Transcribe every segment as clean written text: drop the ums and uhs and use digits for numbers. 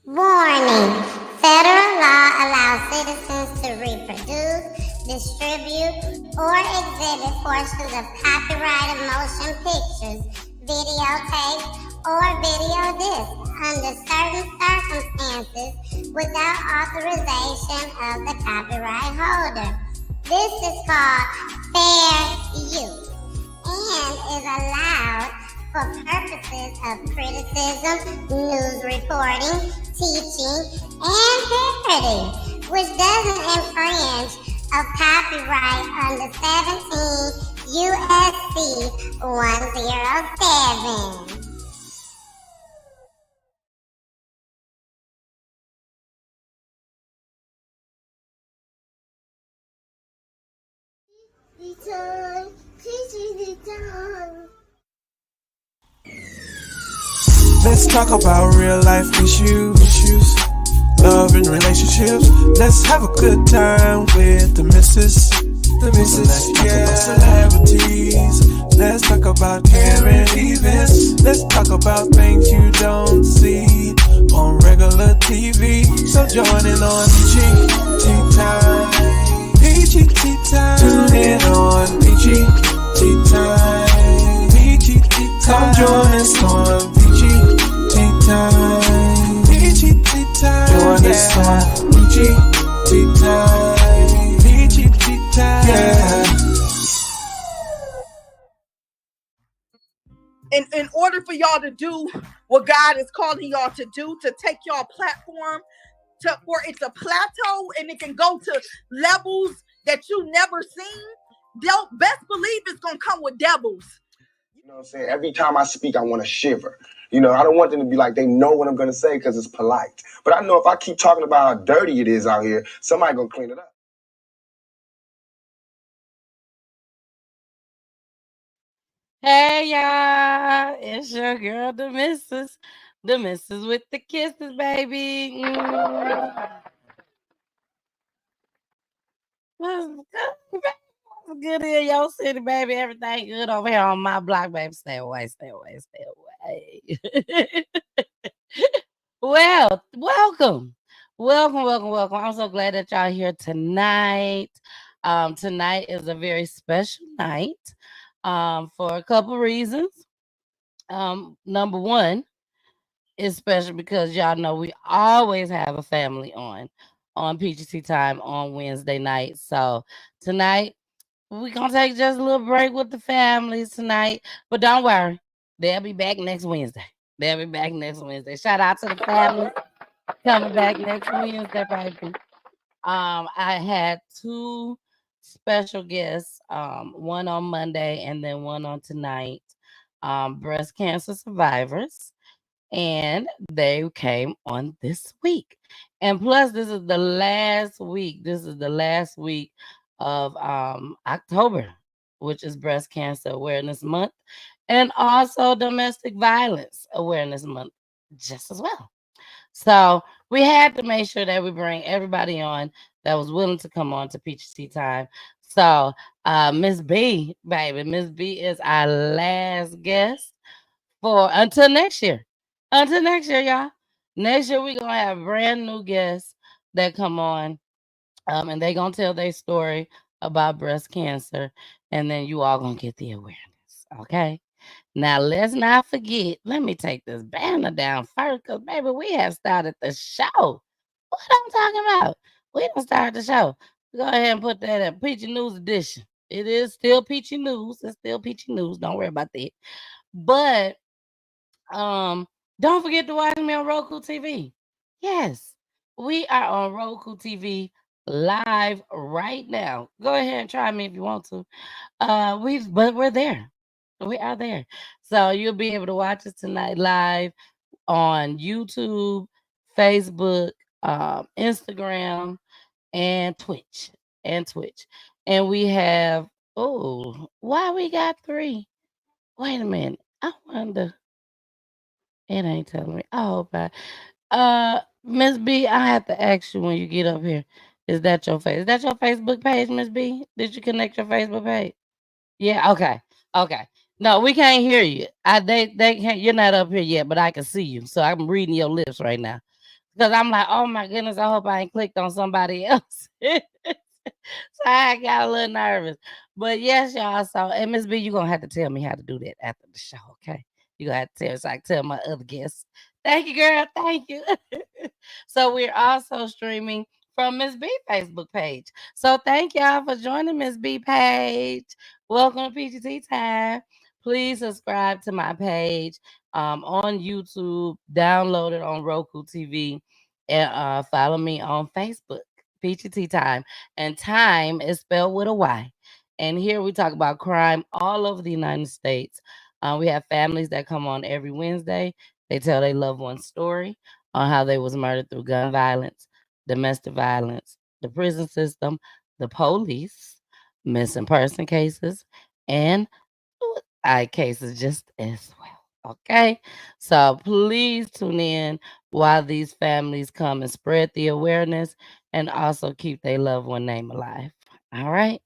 Warning: federal law allows citizens to reproduce, distribute, or exhibit portions of copyrighted motion pictures, videotapes, or video discs under certain circumstances without authorization of the copyright holder. This is called fair use and is allowed for purposes of criticism, news reporting, teaching, and parody, which doesn't infringe of copyright under 17 USC 107. Let's talk about real life issues, love and relationships. Let's have a good time with the missus, yeah. Let's talk about celebrities. Let's talk about caring events. Let's talk about things you don't see on regular TV. So join in on PEACHY Tea Time. PEACHY Tea Time. Tune in on PEACHY Tea Time. PEACHY Tea Time. Come join us on PEACHY Tea Time. PEACHY Tea Time. Join us on PEACHY Tea Time. PEACHY Tea Time. Yeah. In order for y'all to do what God is calling y'all to do, to take y'all platform to where it's a plateau and it can go to levels that you never seen, they'll best believe it's gonna come with devils. You know what I'm saying? Every time I speak, I want to shiver. You know, I don't want them to be like they know what I'm going to say because it's polite. But I know if I keep talking about how dirty it is out here, somebody going to clean it up. Hey y'all, it's your girl, the missus with the kisses, baby. What's good, baby? What's good in your city, baby? Everything good over here on my block, baby. Stay away, stay away, stay away. Well, welcome. I'm so glad that y'all here tonight. Tonight is a very special night for a couple reasons. Number one is special because y'all know we always have a family on PGC time on Wednesday night. So tonight we're gonna take just a little break with the families tonight. But don't worry, they'll be back next Wednesday. Shout out to the family coming back next Wednesday, baby. I had two special guests, one on Monday and then one on tonight, breast cancer survivors, and they came on this week. And plus, this is the last week. This is the last week of October, which is Breast Cancer Awareness Month, and also Domestic Violence Awareness Month, just as well. So we had to make sure that we bring everybody on that was willing to come on to Peachy Time. So Miss B, baby, Miss B is our last guest for until next year. Until next year, y'all. Next year we're gonna have brand new guests that come on, and they gonna tell their story about breast cancer, and then you all gonna get the awareness. Okay. Now let's not forget. Let me take this banner down first, cause baby, we have started the show. What I'm talking about? We don't start the show. Go ahead and put that at Peachy News Edition. It is still Peachy News. It's still Peachy News. Don't worry about that. But don't forget to watch me on Roku TV. Yes, we are on Roku TV live right now. Go ahead and try me if you want to. But we're there. We are there. So you'll be able to watch us tonight live on YouTube, Facebook, Instagram, and Twitch. And we have, oh, why we got three? Wait a minute. I wonder. It ain't telling me. Oh, bye. Miss B, I have to ask you when you get up here. Is that your face? Is that your Facebook page, Miss B? Did you connect your Facebook page? Yeah, okay. Okay. No, we can't hear you. They can't, you're not up here yet, but I can see you. So I'm reading your lips right now. Because I'm like, oh my goodness, I hope I ain't clicked on somebody else. So I got a little nervous. But yes, y'all. So MSB, you're gonna have to tell me how to do that after the show, okay? You gotta have to tell so I can tell my other guests. Thank you, girl. Thank you. So we're also streaming from Miss B Facebook page. So thank y'all for joining Miss B page. Welcome to PGT time. Please subscribe to my page on YouTube, download it on Roku TV, and follow me on Facebook. PGT time. And time is spelled with a Y. And here we talk about crime all over the United States. We have families that come on every Wednesday. They tell their loved one's story on how they was murdered through gun violence, domestic violence, the prison system, the police, missing person cases, and suicide cases just as well. Okay, so please tune in while these families come and spread the awareness and also keep their loved one name alive. All right,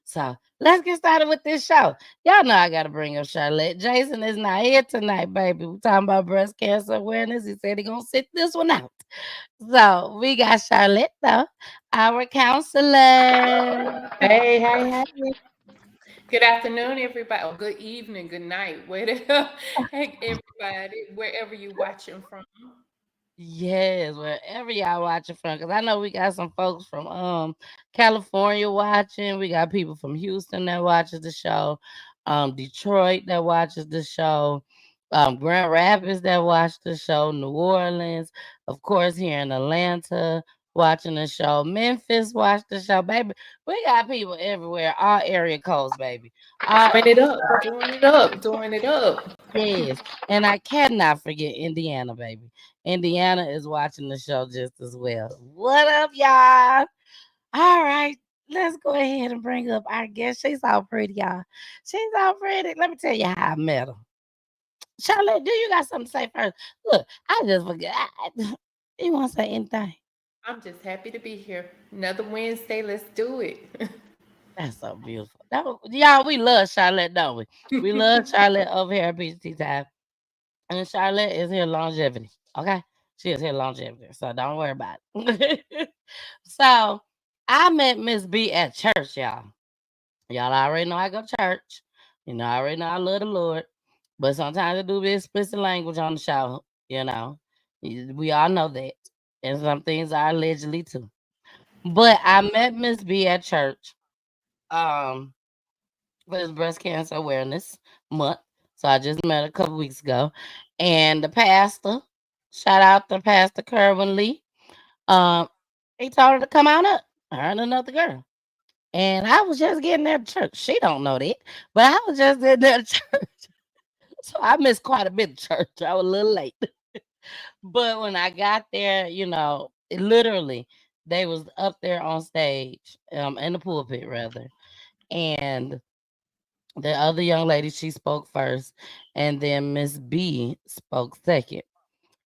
so let's get started with this show. Y'all know I gotta bring up Charlotte. Jason is not here tonight, baby. We're talking about breast cancer awareness. He said he gonna sit this one out. So we got Charlotte though, our counselor. Hey, hey, hey. Good afternoon, everybody. Oh, good evening, good night. Hey, everybody, wherever you're watching from. Yes, wherever y'all watching from, because I know we got some folks from California watching. We got people from Houston that watches the show, Detroit that watches the show, Grand Rapids that watch the show, New Orleans, of course, here in Atlanta watching the show, Memphis watch the show, baby. We got people everywhere, all area codes, baby. All Doing it up, doing it up, doing it up. Yes, and I cannot forget Indiana, baby. Indiana is watching the show just as well. What up, y'all? All right, let's go ahead and bring up our guest. She's all pretty, y'all. She's all pretty. Let me tell you how I met her. Charlotte, do you got something to say first? Look, I just forget. You want to say anything? I'm just happy to be here. Another Wednesday, let's do it. That's so beautiful. Y'all, we love Charlotte, don't we? We love Charlotte over here at PGT Time. And Charlotte is here longevity. Okay. She is here longevity. So don't worry about it. So I met Miss B at church, y'all. Y'all already know I go to church. I already know I love the Lord. But sometimes I do be explicit language on the show, you know. We all know that. And some things are allegedly too. But I met Miss B at church. Um for this breast cancer awareness month. So I just met a couple weeks ago. And the pastor, shout out to Pastor Kerwin Lee, um, he told her to come on up, her and another girl. And I was just getting there to church. She don't know that, but I was just getting there to church. So I missed quite a bit of church. I was a little late. But when I got there, literally, they was up there on stage, in the pulpit rather. And the other young lady, she spoke first, and then Miss B spoke second.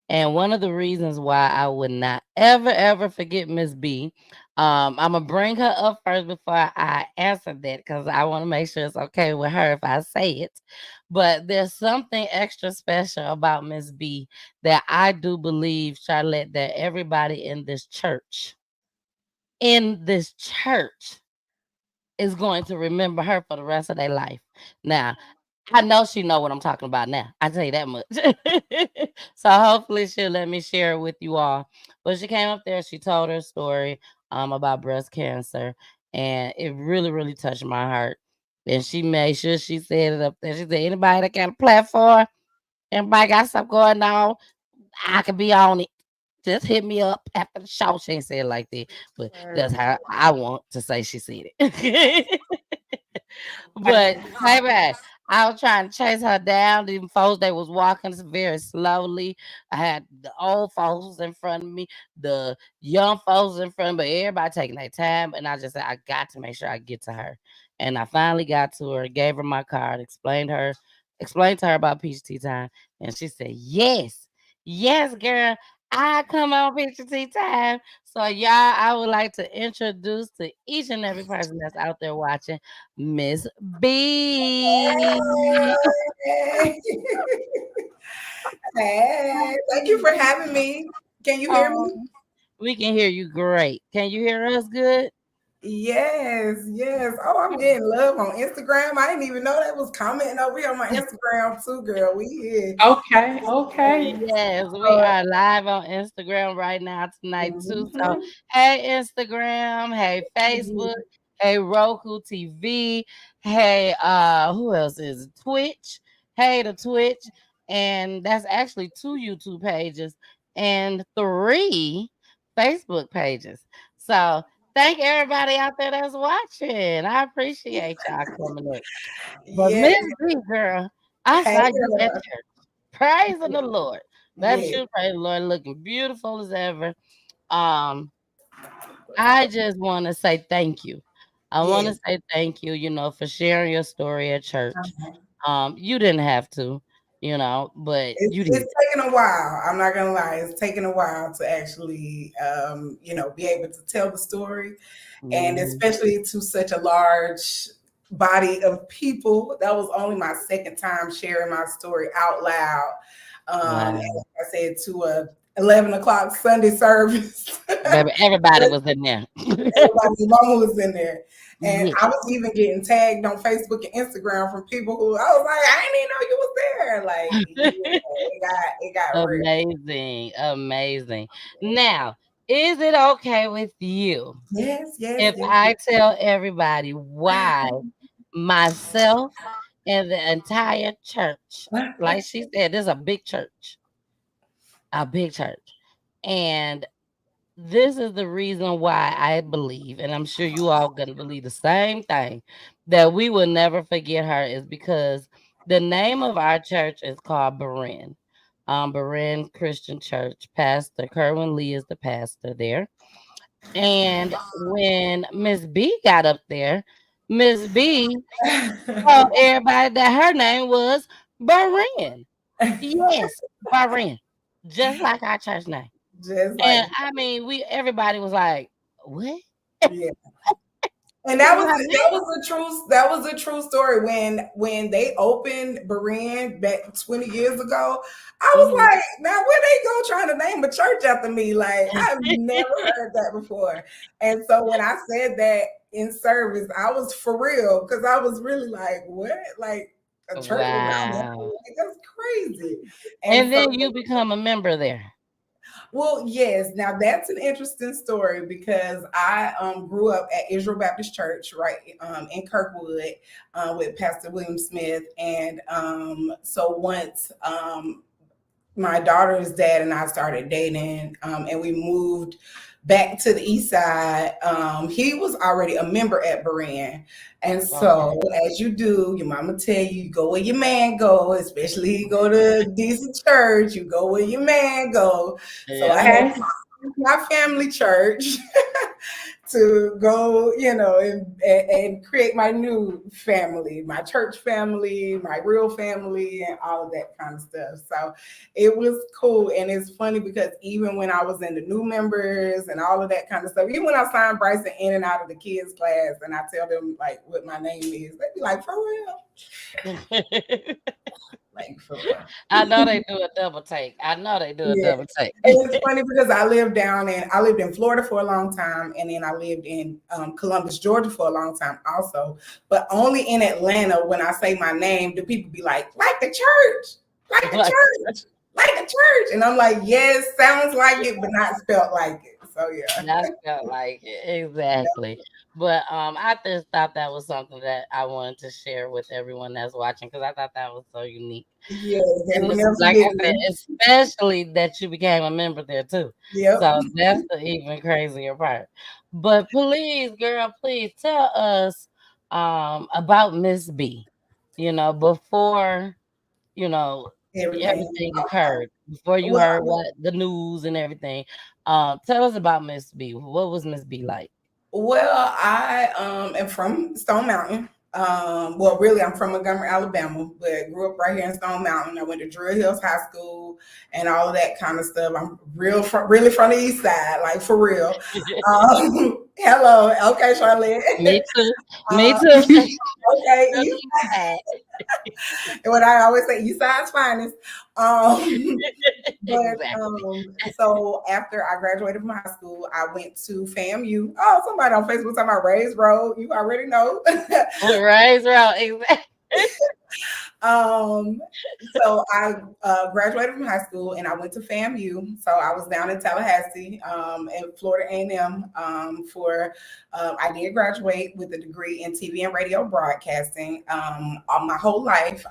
And one of the reasons why I would not ever, ever forget Miss B, I'm gonna bring her up first before I answer that because I want to make sure it's okay with her if I say it. But there's something extra special about Miss B that I do believe, Charlotte, that everybody in this church is going to remember her for the rest of their life. Now, I know she know what I'm talking about now. I tell you that much. So hopefully she'll let me share it with you all. But she came up there, she told her story about breast cancer, and it really, really touched my heart. And she made sure she said it up there. She said, anybody that got a platform, anybody got something going on, I could be on it. Just hit me up after the show. She ain't say it like that, but that's how I want to say she said it. But baby, I was trying to chase her down. These folks they was walking very slowly. I had the old folks in front of me, the young folks in front of me, everybody taking their time. And I just said, I got to make sure I get to her. And I finally got to her, gave her my card, explained to her about peach tea time. And she said, yes, yes, girl. I come on picture tea time. So y'all, I would like to introduce to each and every person that's out there watching Miss B. Hey. Hey, thank you for having me. Can you hear me? Oh, we can hear you great. Can you hear us good? Yes, yes. Oh, I'm getting love on Instagram. I didn't even know that was commenting over here on my Instagram too, girl. We here. Okay, okay. Yes, we are live on Instagram right now tonight too. So, Mhm. hey Instagram, hey Facebook, hey Roku TV, hey who else is it? Twitch? Hey the Twitch, and that's actually 2 YouTube pages and 3 Facebook pages. So, thank everybody out there that's watching. I appreciate y'all coming up. But Yeah. Miss B girl, I Hey, saw you at girl. church. Praising the Lord. Baby, Yeah. she was praising the Lord, looking beautiful as ever. Um, I just want to say thank you. I want Yeah. to say thank you, for sharing your story at church. You didn't have to, but you did. It's taken a while. I'm not gonna lie. It's taken a while to actually, be able to tell the story, and Mhm. especially to such a large body of people. That was only my second time sharing my story out loud. And Wow. like I said, to a 11 o'clock Sunday service. Baby, everybody was in there. Everybody's mama was in there. And Yeah. I was even getting tagged on Facebook and Instagram from people who I was like, I didn't even know you was there. Like, yeah, it got real. Amazing. Amazing. Now, is it okay with you Yes, yes, if yes. I tell everybody why myself and the entire church, like she said, this is a big church. And this is the reason why I believe, and I'm sure you all gonna believe the same thing, that we will never forget her is because the name of our church is called Berean. Berean Christian Church. Pastor Kerwin Lee is the pastor there. And when Miss B got up there, Miss B told everybody that her name was Berean. Yes, Berean. Just like our church name. Just like, And I mean, everybody was like, "What?" yeah. And This that is was our a true story when they opened Berean back 20 years ago. I was name. like, now where they go trying to name a church after me? Like I've never heard that before. And so when I said that in service, I was for real because I was really like, what? Like a church without that? Wow. Like, that's crazy. And And so then you become a member there. well, yes. Now that's an interesting story because I grew up at Israel Baptist Church, right in Kirkwood, with Pastor William Smith, and so once my daughter's dad and I started dating, and we moved back to the east side. He was already a member at Berean. And Okay. so, as you do, your mama tell you, you go where your man go, especially you go to a decent church, you go where your man go. So I Yeah. had Okay. my family church to go, and create my new family, my church family, my real family, and all of that kind of stuff. So it was cool. And it's funny because even when I was in the new members and all of that kind of stuff, even when I signed Bryson in and out of the kids' class and I tell them like what my name is, they be like, for real? Like, for real. I know they do a double take. I know they do a Yeah. double take. And it's funny because I lived in Florida for a long time, and then I lived in Columbus, Georgia for a long time also. But only in Atlanta, when I say my name, do people be like the church, like the Like, church, like the church, and I'm like, yes, sounds like it, but not spelled like it. So yeah. I felt like it. Exactly. But I just thought that was something that I wanted to share with everyone that's watching because I thought that was so unique. Yes, and And we'll it's never like forget I said, me. especially that you became a member there too. Yep. So that's the even crazier part. But please, girl, please tell us about Miss B. Before you know Everything. everything occurred, before you heard Well, what the news and everything. Tell us about Miss B. What was Miss B like? Well, I am from Stone Mountain. Well, really, I'm from Montgomery, Alabama, but grew up right here in Stone Mountain. I went to Druid Hills High School and all of that kind of stuff. I'm really from the East Side, like for real. Hello, okay, Charlotte. Me too. Me uh, too. okay, From the East. East Side. What I always say, Eastside's finest. But Exactly. so after I graduated from high school, I went to FAMU. Oh, somebody on Facebook talking about Raised Road. You already know. Right, exactly. So I graduated from high school and I went to FAMU. So I was down in Tallahassee, in Florida A&M, for I did graduate with a degree in TV and radio broadcasting. All my whole life,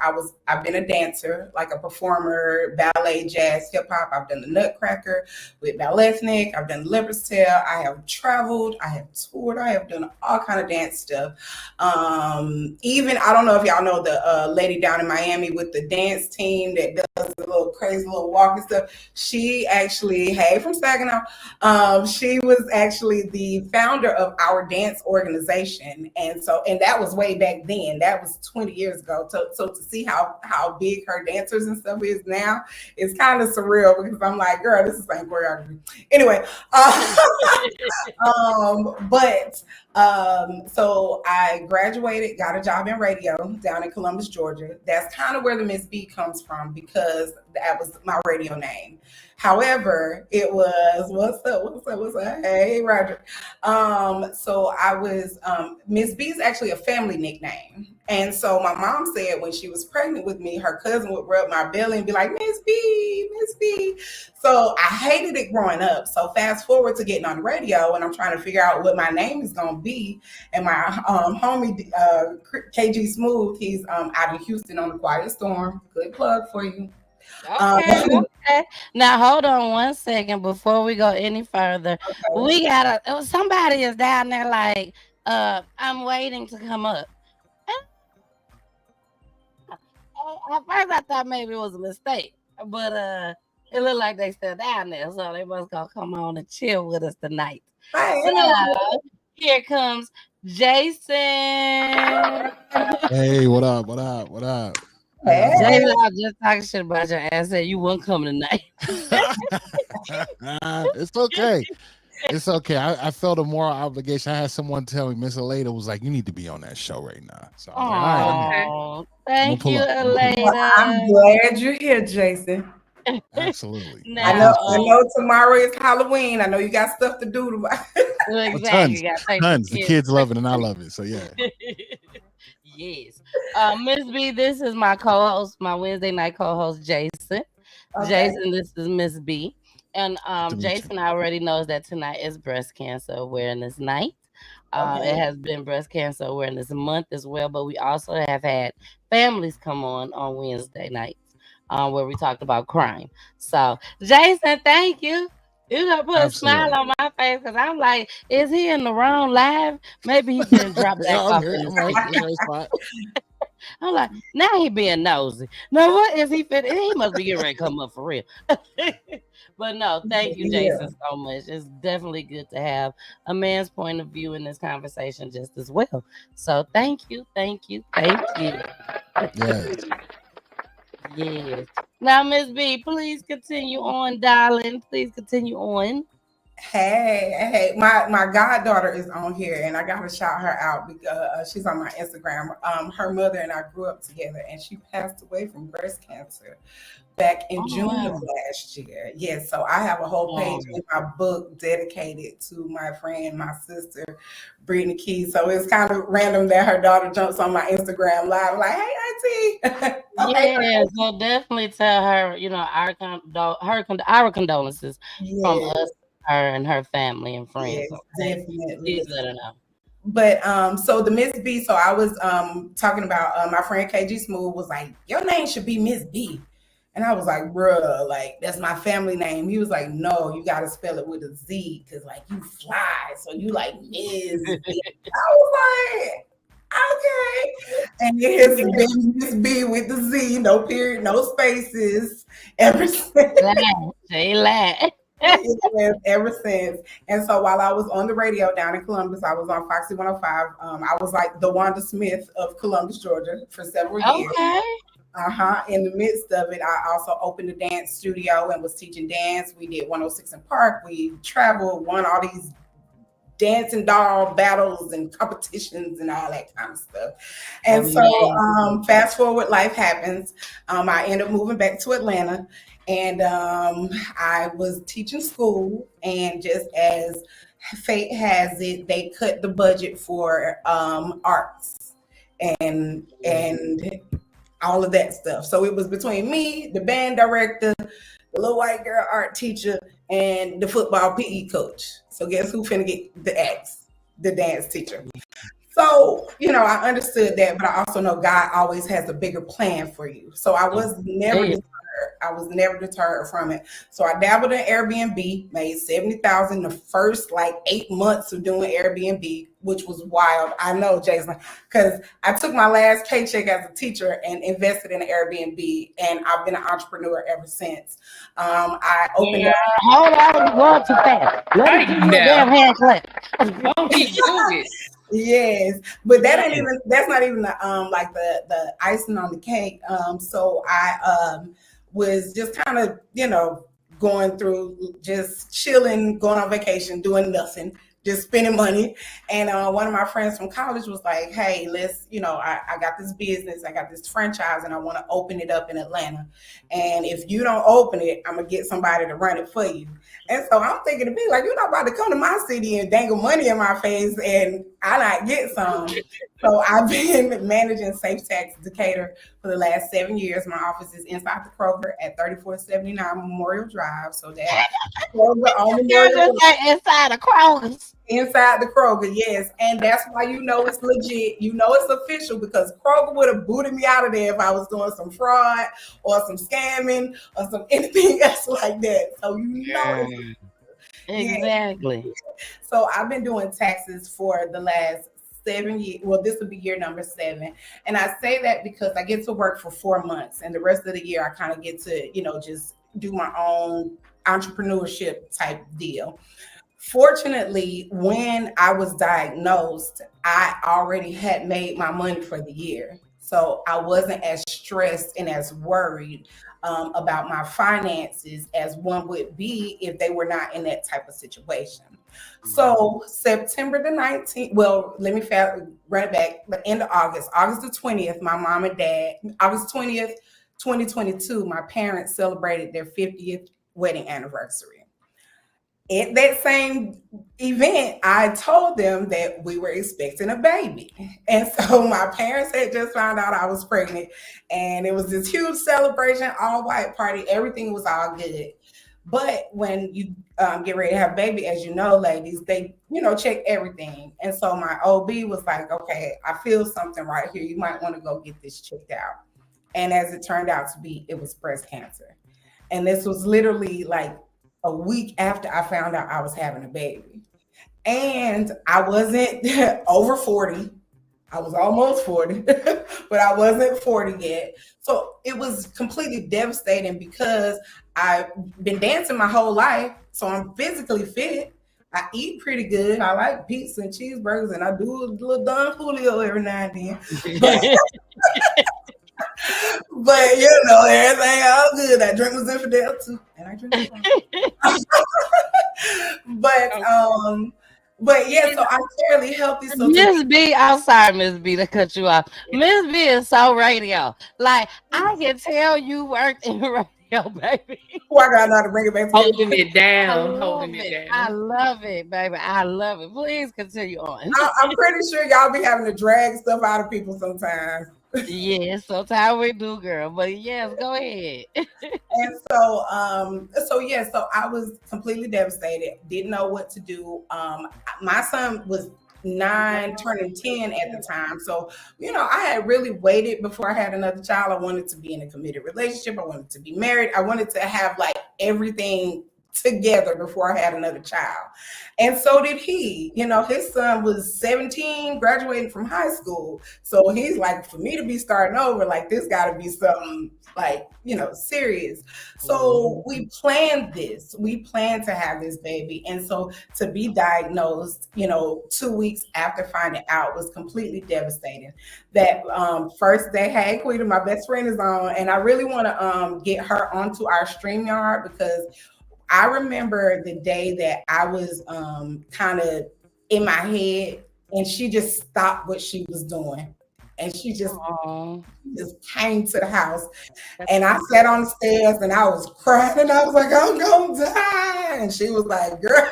I've been a dancer, like a performer, ballet, jazz, hip hop. I've done the Nutcracker with Balletnik. I've done Leopard's Tail. I have traveled. I have toured. I have done all kind of dance stuff. Even I don't know if y'all know the lady down in Miami with the dance team that does the little crazy little walking stuff. She actually, hey, from Saginaw, she was actually the founder of our dance organization, and that was way back then. That was 20 years ago. So to see how big her dancers and stuff is now, it's kind of surreal because I'm like, girl, this is the same choreography. Anyway, so I graduated, got a job in radio down in Columbus, Georgia. That's kind of where the Miss B comes from because that was my radio name. However, it was what's up? Hey, Roger. So I was Miss B is actually a family nickname. And so my mom said when she was pregnant with me, her cousin would rub my belly and be like, Miss B, Miss B. So I hated it growing up. So fast forward to getting on the radio and I'm trying to figure out what my name is going to be. And my homie, KG Smooth, he's out in Houston on the Quiet Storm. Good plug for you. Okay, okay. Now hold on one second before we go any further. Okay. We gotta somebody is down there like I'm waiting to come up. At first I thought maybe it was a mistake, but it looked like they still down there, so they must gonna come on and chill with us tonight. So here comes Jason. Hey, what up? What up? What up? Hey. Jason, I was just talking shit about your ass. Said you wouldn't come tonight. It's okay. It's okay. I felt a moral obligation. I had someone tell me, Miss Aleda was like, you need to be on that show right now. So I was like, all right, thank you, Aleda. Well, I'm glad you're here, Jason. Absolutely. I know tomorrow is Halloween. I know you got stuff to do. Exactly. Tons. The kids love it and I love it. So yeah. Yes. Miss B, this is my co-host, my Wednesday night co-host, Jason. Okay. Jason, this is Miss B. And Jason already knows that tonight is Breast Cancer Awareness Night. It has been Breast Cancer Awareness Month as well, but we also have had families come on Wednesday nights where we talked about crime. So, Jason, thank you. You gonna put a smile on my face because I'm like, is he in the wrong live? Maybe he didn't drop back off in the spot. I'm like, now he being nosy. No, what is he fit? He must be getting ready to come up for real. But no, thank you, Jason, so much. It's definitely good to have a man's point of view in this conversation just as well. So thank you. Yes. Yes. Now, Miss B, please continue on, darling. Please continue on. Hey, my goddaughter is on here, and I gotta shout her out because she's on my Instagram. Her mother and I grew up together, and she passed away from breast cancer back in June of last year. Yes, so I have a whole page in my book dedicated to my friend, my sister, Brittany Key. So it's kind of random that her daughter jumps on my Instagram live, like, "Hey, auntie." Yeah, so definitely tell her, our condolences from us, her and her family and friends. Yes, definitely. Please let her know. But so the Miss B, so I was talking about my friend KG Smooth was like, your name should be Miss B. And I was like, bruh, like, that's my family name. He was like, no, you got to spell it with a Z because, like, you fly. So you like Miss B. I was like, okay. And it has been Miss B with the Z, no period, no spaces, ever since. Ever since. And so while I was on the radio down in Columbus, I was on Foxy 105. I was like the Wanda Smith of Columbus, Georgia for several years. In the midst of it, I also opened a dance studio and was teaching dance. We did 106 in Park. We traveled, won all these dancing doll battles and competitions and all that kind of stuff. And so fast forward, life happens. I end up moving back to Atlanta, and I was teaching school, and just as fate has it, they cut the budget for arts and all of that stuff. So it was between me, the band director, the little white girl art teacher, and the football PE coach. So guess who finna get the axe? The dance teacher. So, I understood that, but I also know God always has a bigger plan for you. So I was never deterred. I was never deterred from it. So I dabbled in Airbnb, made $70,000 the first 8 months of doing Airbnb, which was wild. I know, Jason, because I took my last paycheck as a teacher and invested in Airbnb, and I've been an entrepreneur ever since. I opened up. Hold on, you're going too fast. Let me give you a damn hand clap. Don't keep doing it. Yes, but that's not even the icing on the cake. So I was just kind of, going through, just chilling, going on vacation, doing nothing, just spending money. And one of my friends from college was like, hey, let's, I got this business, I got this franchise, and I want to open it up in Atlanta. And if you don't open it, I'm going to get somebody to run it for you. And so I'm thinking to be like, you're not about to come to my city and dangle money in my face and I not get some. So I've been managing Safe Tax Decatur for the last 7 years. My office is inside the Kroger at 3479 Memorial Drive. So that Kroger on Memorial inside the Kroger. Inside the Kroger, yes. And that's why it's legit. It's official, because Kroger would have booted me out of there if I was doing some fraud or some scamming or some anything else like that. So Exactly. Yeah. So I've been doing taxes for the last 7 years. Well, this will be year number 7. And I say that because I get to work for 4 months, and the rest of the year I kind of get to, just do my own entrepreneurship type deal. Fortunately, when I was diagnosed, I already had made my money for the year. So I wasn't as stressed and as worried about my finances as one would be if they were not in that type of situation. So September the 19th, well, let me run it back, the end of August the 20th, my mom and dad, August 20th, 2022, my parents celebrated their 50th wedding anniversary. At that same event, I told them that we were expecting a baby. And so my parents had just found out I was pregnant, and it was this huge celebration, all white party. Everything was all good. But when you get ready to have a baby, as you know, ladies, they, check everything. And so my OB was like, okay, I feel something right here. You might want to go get this checked out. And as it turned out to be, it was breast cancer. And this was literally a week after I found out I was having a baby. And I wasn't over 40. I was almost 40, but I wasn't 40 yet. So it was completely devastating because I've been dancing my whole life. So I'm physically fit. I eat pretty good. I like pizza and cheeseburgers, and I do a little Don Julio every now and then. But everything all good. I drink was infidel too, and I drink. But yeah, so I'm fairly healthy. So Miss B, I'm sorry, Miss B, to cut you off. Miss B is so radio. I can tell you worked in radio, baby. Oh, I gotta know how to bring it back. Holding it down. I love it, baby. I love it. Please continue on. I'm pretty sure y'all be having to drag stuff out of people sometimes. Yes, sometimes we do, girl. But yes, go ahead. And so I was completely devastated. Didn't know what to do. My son was 9, turning 10 at the time. So, I had really waited before I had another child. I wanted to be in a committed relationship. I wanted to be married. I wanted to have everything together before I had another child. And so did he. His son was 17, graduating from high school. So he's like, for me to be starting over, this got to be something serious. So we planned this. We planned to have this baby. And so to be diagnosed, 2 weeks after finding out was completely devastating. That first day, hey, Quita, my best friend is on. And I really want to get her onto our StreamYard, because I remember the day that I was kind of in my head, and she just stopped what she was doing, and she just came to the house. And I sat on the stairs and I was crying and I was like, I'm gonna die. And she was like, girl,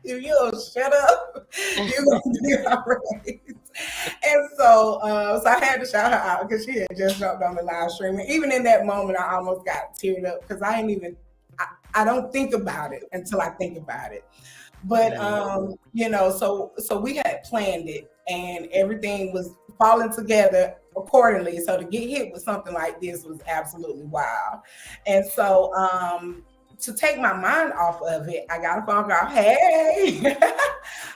if you don't shut up, you're gonna be all right. And so I had to shout her out because she had just jumped on the live stream. And even in that moment, I almost got teared up because I don't think about it until I think about it. But so we had planned it and everything was falling together accordingly. So to get hit with something like this was absolutely wild. And so to take my mind off of it, I got a phone call. Hey,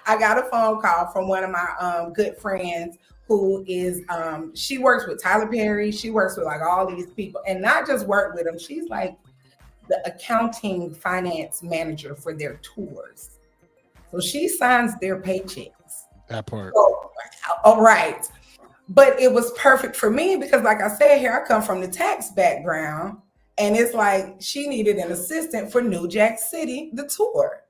I got a phone call from one of my good friends who is she works with Tyler Perry. She works with like all these people, and not just work with them. She's like the accounting finance manager for their tours. So she signs their paychecks. That part. So, all right. But it was perfect for me because, like I said, here I come from the tax background. And it's like she needed an assistant for New Jack City, the tour.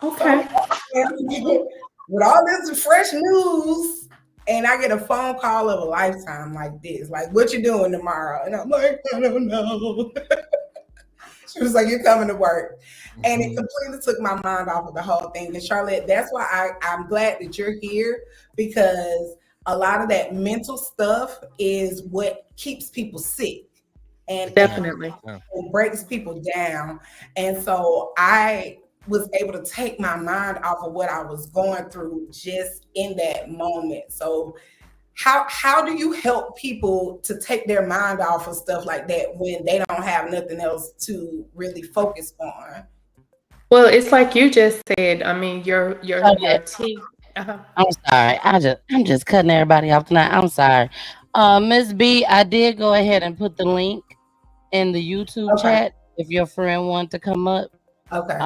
Okay. So, with all this fresh news, and I get a phone call of a lifetime like this, like, what you doing tomorrow? And I'm like, I don't know. She was like, you're coming to work. And it completely took my mind off of the whole thing. And Charlotte, that's why I'm glad that you're here, because a lot of that mental stuff is what keeps people sick. And definitely it breaks people down. And so I was able to take my mind off of what I was going through just in that moment. So how do you help people to take their mind off of stuff like that when they don't have nothing else to really focus on? Well, it's like you just said. I mean, your team. I'm sorry. I'm just cutting everybody off tonight. I'm sorry. Miss B, I did go ahead and put the link in the YouTube chat if your friend wants to come up. Okay.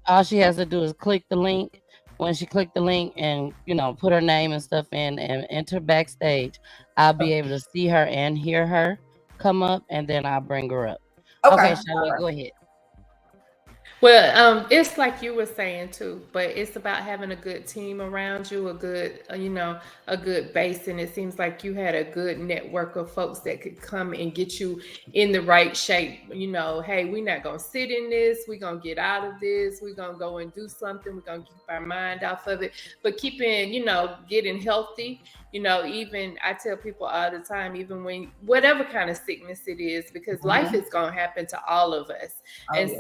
All she has to do is click the link. When she clicked the link and put her name and stuff in and enter backstage, I'll be able to see her and hear her come up, and then I'll bring her up. Okay, Charlotte, go ahead. Well, it's like you were saying too, but it's about having a good team around you, a good, a good base. And it seems like you had a good network of folks that could come and get you in the right shape. Hey, we're not going to sit in this. We're going to get out of this. We're going to go and do something. We're going to keep our mind off of it, but keeping, getting healthy. Even I tell people all the time, even when whatever kind of sickness it is, because life is going to happen to all of us.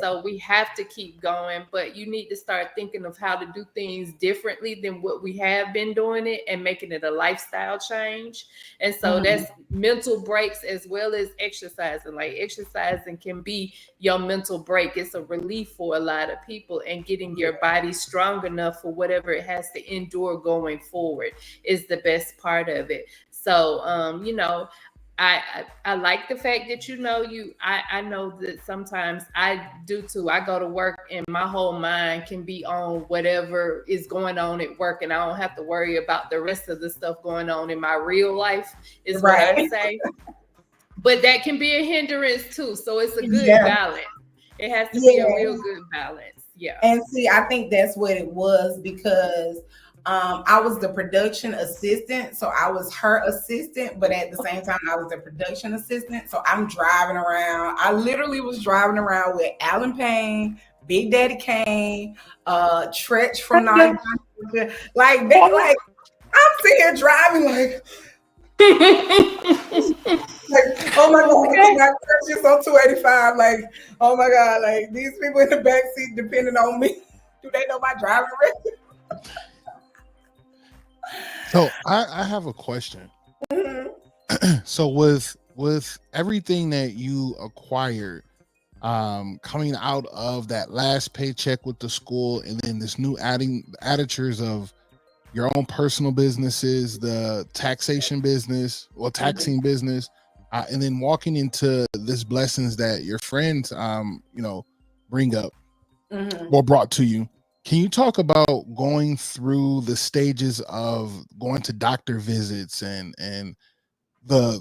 So we have to keep going, but you need to start thinking of how to do things differently than what we have been doing it and making it a lifestyle change. And so that's mental breaks as well as exercising. Like exercising can be your mental break. It's a relief for a lot of people, and getting your body strong enough for whatever it has to endure going forward is the best part of it. So, I like the fact that I know that sometimes I do too. I go to work and my whole mind can be on whatever is going on at work, and I don't have to worry about the rest of the stuff going on in my real life, is what I say. But that can be a hindrance too. So it's a good balance. It has to be a real good balance. Yeah. And see, I think that's what it was, because I was the production assistant. So I was her assistant, but at the same time, I was the production assistant. So I'm driving around. I literally was driving around with Alan Payne, Big Daddy Kane, Tretch from 9. Like that, like I'm sitting here driving like oh my God, I got purchase on 285. Like, oh my God, like these people in the back seat depending on me. Do they know my driving record? So I have a question. So with everything that you acquired, coming out of that last paycheck with the school, and then this new additures of your own personal businesses, the taxation business or taxing business, and then walking into this blessings that your friends, bring up or brought to you. Can you talk about going through the stages of going to doctor visits and the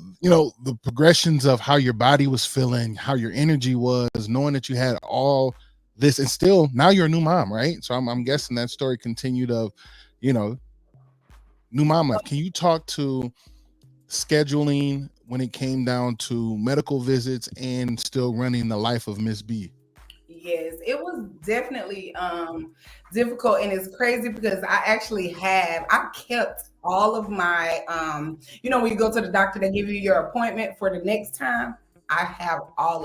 progressions of how your body was feeling, how your energy was, knowing that you had all this, and still now you're a new mom, right? So I'm guessing that story continued of, new mama, can you talk to scheduling when it came down to medical visits and still running the life of Miss B? Yes, it was definitely difficult, and it's crazy because I kept all of my when you go to the doctor, they give you your appointment for the next time. I have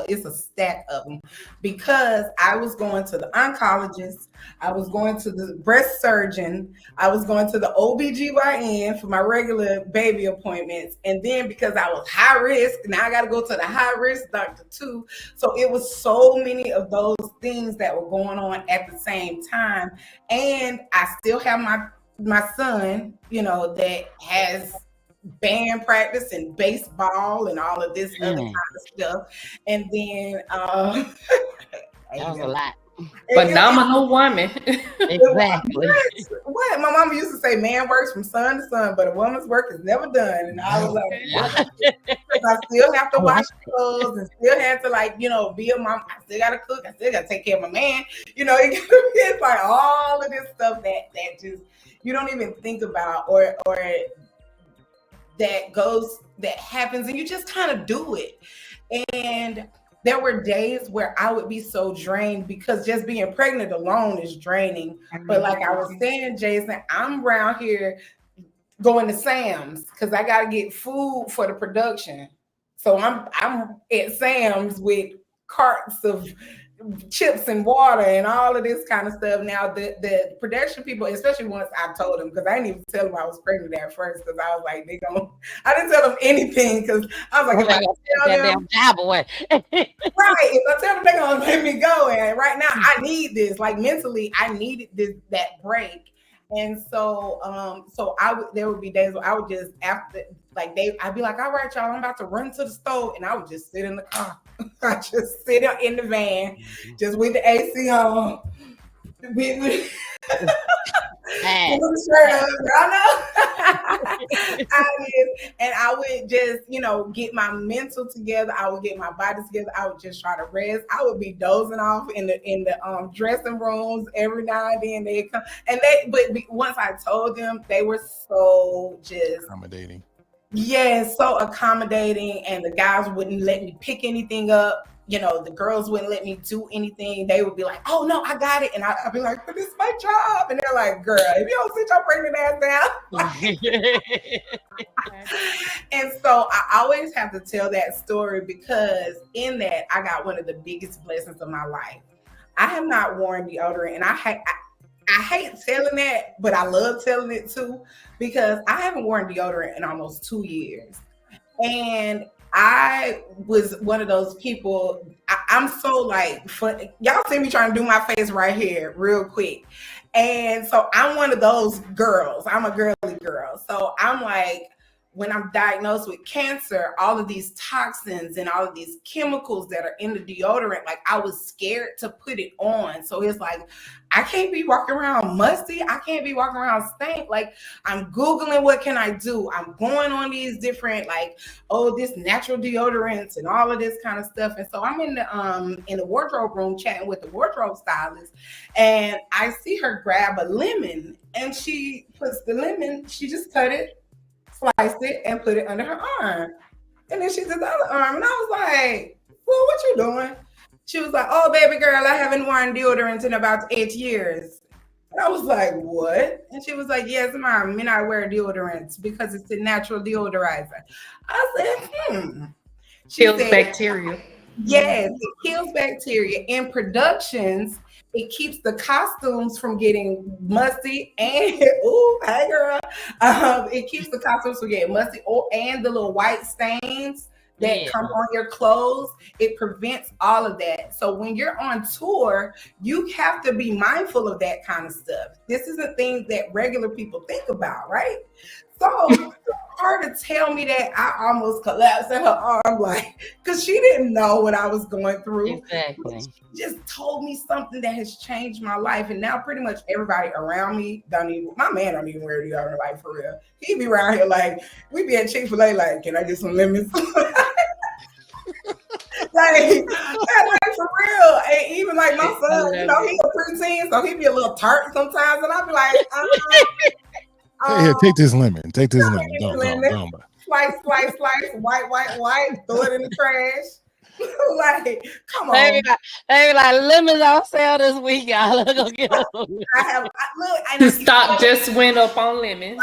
it's a stack of them because I was going to the oncologist, I was going to the breast surgeon, I was going to the OBGYN for my regular baby appointments. And then because I was high risk, now I got to go to the high risk doctor too. So it was so many of those things that were going on at the same time. And I still have my son, that has band practice and baseball and all of this other kind of stuff. And then that was a lot. Phenomenal woman. Exactly. What my mama used to say, man works from sun to sun, but a woman's work is never done. And I was like, because I still have to wash clothes and still have to be a mom. I still gotta cook, I still gotta take care of my man. It's like all of this stuff that just you don't even think about or that happens, and you just kind of do it. And there were days where I would be so drained because just being pregnant alone is draining. But like I was saying, Jason, I'm around here going to Sam's because I got to get food for the production. So I'm at Sam's with carts of chips and water and all of this kind of stuff. Now the production people, especially once I told them, because I didn't even tell them I was pregnant at first, because I was like, I didn't tell them anything because I was like, if I tell them, job away. right, if I tell them, they're gonna let me go. And right now I need this, like mentally I needed that break. And so there would be days where I would just I'd be like, all right, y'all, I'm about to run to the store, and I would just sit in the car. I just sit in the van, just with the AC on, with I would just, get my mental together. I would get my body together. I would just try to rest. I would be dozing off in the dressing rooms every now and then. They'd come, but once I told them, they were so just accommodating. Yes, so accommodating, and the guys wouldn't let me pick anything up. The girls wouldn't let me do anything. They would be like, "Oh no, I got it," and I'd be like, "But this is my job," and they're like, "Girl, if you don't sit your pregnant ass down." And so I always have to tell that story because in that I got one of the biggest blessings of my life. I have not worn deodorant, and I hate telling that, but I love telling it too, because I haven't worn deodorant in almost 2 years. And I was one of those people, I'm so fun. Y'all see me trying to do my face right here real quick. And so I'm one of those girls. I'm a girly girl. So I'm like, when I'm diagnosed with cancer, all of these toxins and all of these chemicals that are in the deodorant, I was scared to put it on. So it's like, I can't be walking around musty. I can't be walking around stank. I'm Googling, what can I do? I'm going on these different, this natural deodorants and all of this kind of stuff. And so I'm in the wardrobe room chatting with the wardrobe stylist, and I see her grab a lemon, and she puts the lemon, she just cut it, sliced it, and put it under her arm. And then she did the other arm. And I was like, well, what you doing? She was like, oh, baby girl, I haven't worn deodorant in about 8 years. And I was like, what? And she was like, yes, mom, me not wear deodorants because it's a natural deodorizer. I said, Kills bacteria. Yes, it kills bacteria. In productions, it keeps the costumes from getting musty, and hey girl, it keeps the costumes from getting musty, and the little white stains that come on your clothes. It prevents all of that. So when you're on tour, you have to be mindful of that kind of stuff. This isn't things that regular people think about, right? So her to tell me that, I almost collapsed in her arm, because she didn't know what I was going through. Exactly. She just told me something that has changed my life. And now pretty much everybody around me my man don't even wear deodorant, for real. He be around here we be at Chick-fil-A, can I get some lemons? For real. And even my son, he a preteen, so he be a little tart sometimes, and I be like, Take this lemon. Take this lemon. Go. Slice, white, throw it in the trash. Like, come on. They be like, lemons on sale this week, y'all. Go get them. The stock just went up on lemons.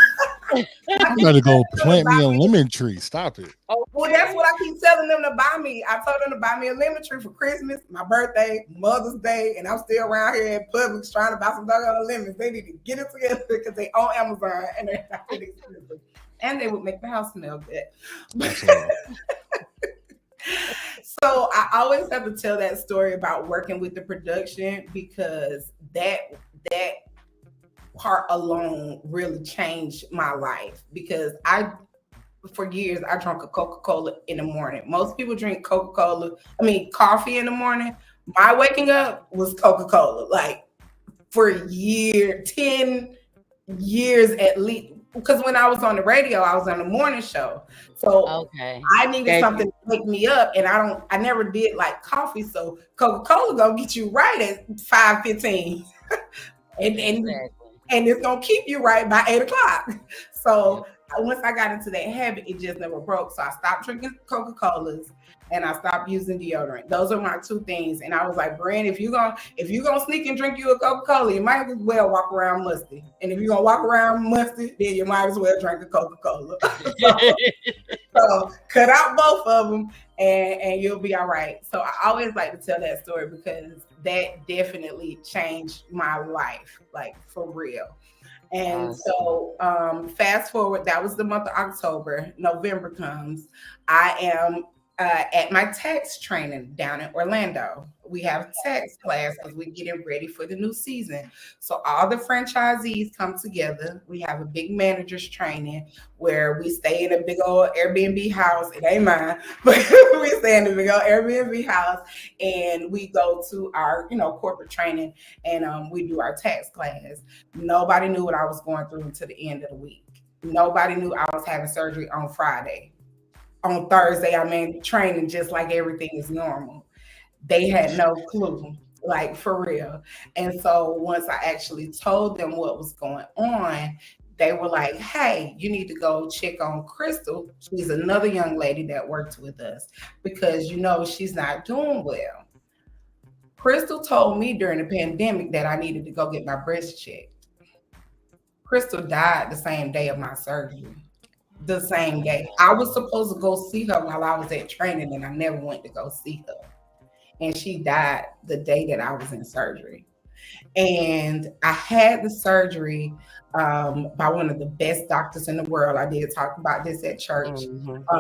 I'm gonna go plant me a lemon tree. Stop it. Well, that's what I keep telling them to buy me. I told them to buy me a lemon tree for Christmas, my birthday, Mother's Day, and I'm still around here in Publix trying to buy some doggone lemons. They need to get it together because they on Amazon and they're not really expensive. And they would make the house smell good. So I always have to tell that story about working with the production because that part alone really changed my life because for years I drank a Coca-Cola in the morning. Most people drink coffee in the morning. My waking up was Coca-Cola, like for 10 years at least. Because when I was on the radio, I was on the morning show. So I needed something to wake me up, and I never did like coffee. So Coca-Cola gonna get you right at 5:15. and it's gonna keep you right by 8 o'clock. So once I got into that habit, it just never broke. So I stopped drinking Coca-Colas and I stopped using deodorant. Those are my two things. And I was like, Brand, if you're gonna sneak and drink you a Coca-Cola, you might as well walk around musty. And if you're gonna walk around musty, then you might as well drink a Coca-Cola. So cut out both of them and you'll be all right. So I always like to tell that story because that definitely changed my life, like for real. And so fast forward, that was the month of October. November comes. I am at my tax training down in Orlando. We have a tax class because we're getting ready for the new season. So all the franchisees come together. We have a big managers training where we stay in a big old Airbnb house. It ain't mine, but we stay in a big old Airbnb house and we go to our, corporate training and we do our tax class. Nobody knew what I was going through until the end of the week. Nobody knew I was having surgery on Friday. On Thursday, I'm in training just like everything is normal. They had no clue, like for real. And so once I actually told them what was going on, they were like, hey, you need to go check on Crystal. She's another young lady that worked with us because, she's not doing well. Crystal told me during the pandemic that I needed to go get my breast checked. Crystal died the same day of my surgery. The same day. I was supposed to go see her while I was at training and I never went to go see her. And she died the day that I was in surgery. And I had the surgery by one of the best doctors in the world. I did talk about this at church.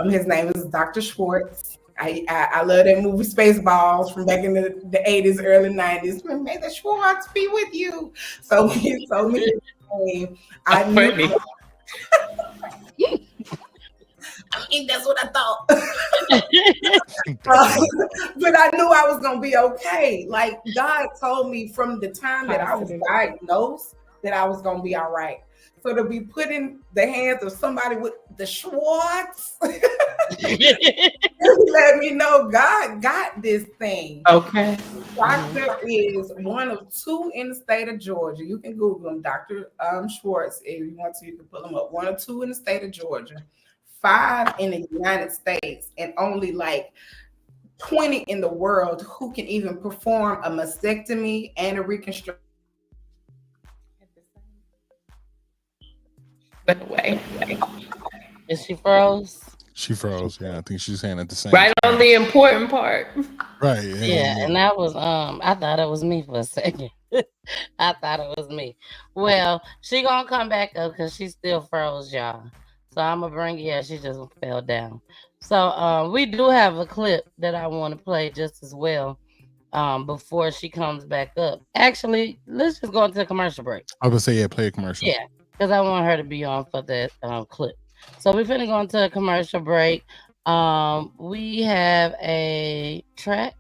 His name is Dr. Schwartz. I love that movie Spaceballs from back in the 80s, early 90s. May the Schwartz be with you. So he told me his name. I knew. I mean, that's what I thought. But I knew I was going to be okay. Like God told me from the time that I was diagnosed that I was going to be all right. So to be put in the hands of somebody with the Schwartz, let me know God got this thing. Okay. Doctor is one of two in the state of Georgia. You can Google him, Dr. Schwartz. If you want to, you can pull him up. 1 or 2 in the state of Georgia, 5 in the United States, and only like 20 in the world who can even perform a mastectomy and a reconstruction. Way. Is she froze? She froze. Yeah, I think she's saying at the same right time. on the important part. Right. Yeah, and that was I thought it was me for a second. I thought it was me. Well, she gonna come back up because she still froze, y'all. So I'm gonna bring she just fell down. So we do have a clip that I want to play just as well before she comes back up. Actually, let's just go into a commercial break. I was gonna say play a commercial. Yeah, because I want her to be on for that clip. So we're finna go into a commercial break. We have a track.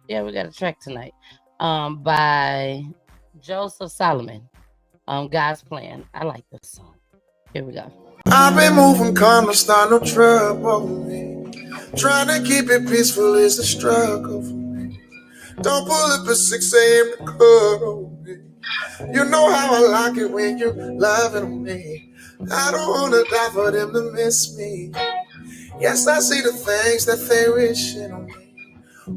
Yeah, we got a track tonight by Joseph Solomon. God's Plan. I like this song. Here we go. I've been moving calm, no start no trouble with me. Trying to keep it peaceful is the struggle for me. Don't pull up at 6 a.m. to cuddle with me. You know how I like it when you're loving me. I don't wanna die for them to miss me. Yes, I see the things that they wishing on me.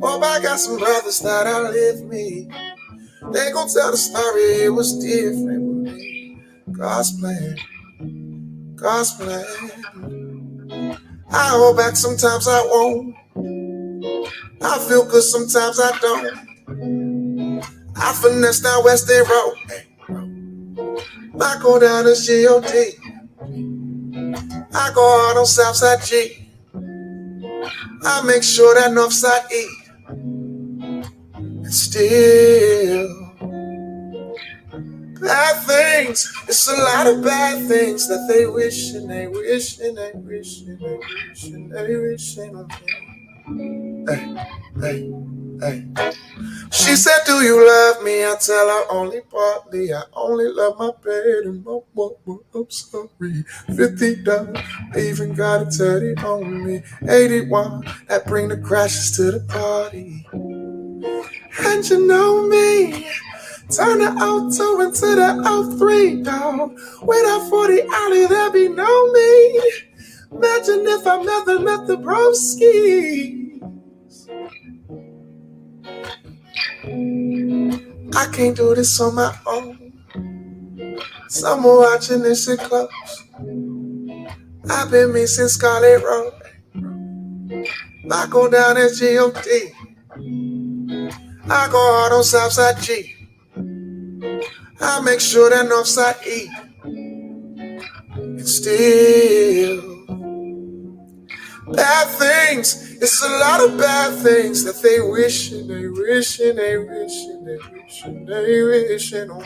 Hope I got some brothers that outlive me. They gon' tell the story, it was different with me. God's plan, God's plan. I hold back, sometimes I won't. I feel good, sometimes I don't. I finesse down West End Road. I go down to G.O.D. I go hard on Southside G. I make sure that Northside E. And still, bad things. It's a lot of bad things that they wish and they wish and they wish and they wish and they wish on me. Hey, hey, hey. She said, do you love me? I tell her only partly. I only love my bed and my woman. I'm sorry. $50, even got a teddy on me. 81, that bring the crashes to the party. And you know me, turn the auto into the O3, dog. Without 40 alley, there be no me. Imagine if I never met the broski. I can't do this on my own. Someone watching this shit close. I've been missing Scarlet Road. I go down at G.O.D. I go hard on Southside G. I make sure that Northside E. And still, bad things. It's a lot of bad things that they wish and they wish and they wish and they wish and they wish on me.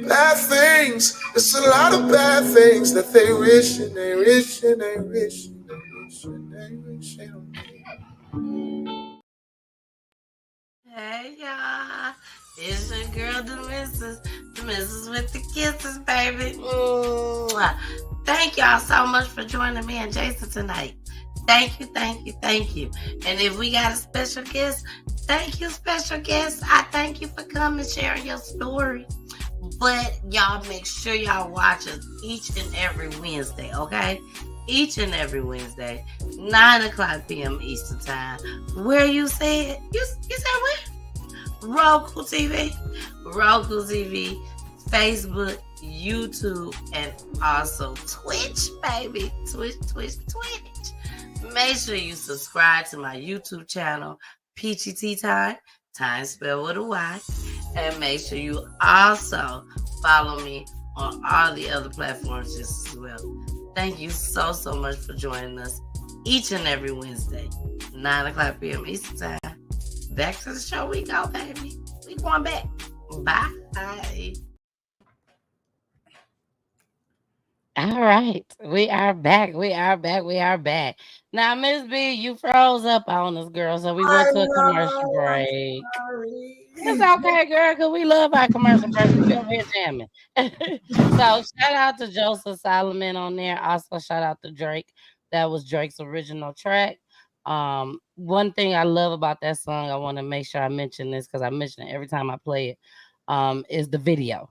Bad things. It's a lot of bad things that they wish and they wish and they wish and they wish and they wish on me. Hey y'all, it's your girl, the missus with the kisses, baby. Mwah. Thank y'all so much for joining me and Jason tonight. Thank you, thank you, thank you. And if we got a special guest, thank you, special guest. I thank you for coming and sharing your story. But y'all make sure y'all watch us each and every Wednesday, okay? Each and every Wednesday, 9 o'clock p.m. Eastern Time. Where you said? You said where? Roku TV, Facebook, YouTube, and also Twitch, baby. Twitch. Make sure you subscribe to my YouTube channel, Peachy Tea Time, time spelled with a Y. And make sure you also follow me on all the other platforms just as well. Thank you so much for joining us each and every Wednesday, 9 o'clock p.m. Eastern Time. Back to the show we go, baby. We going back. Bye. All right. We are back. Now, Miss B, you froze up on us, girl, so we went to a commercial break. It's okay, girl, because we love our commercial breaks. We be over here jamming. So shout out to Joseph Solomon on there. Also shout out to Drake. That was Drake's original track. One thing I love about that song, I want to make sure I mention this because I mention it every time I play it, is the video.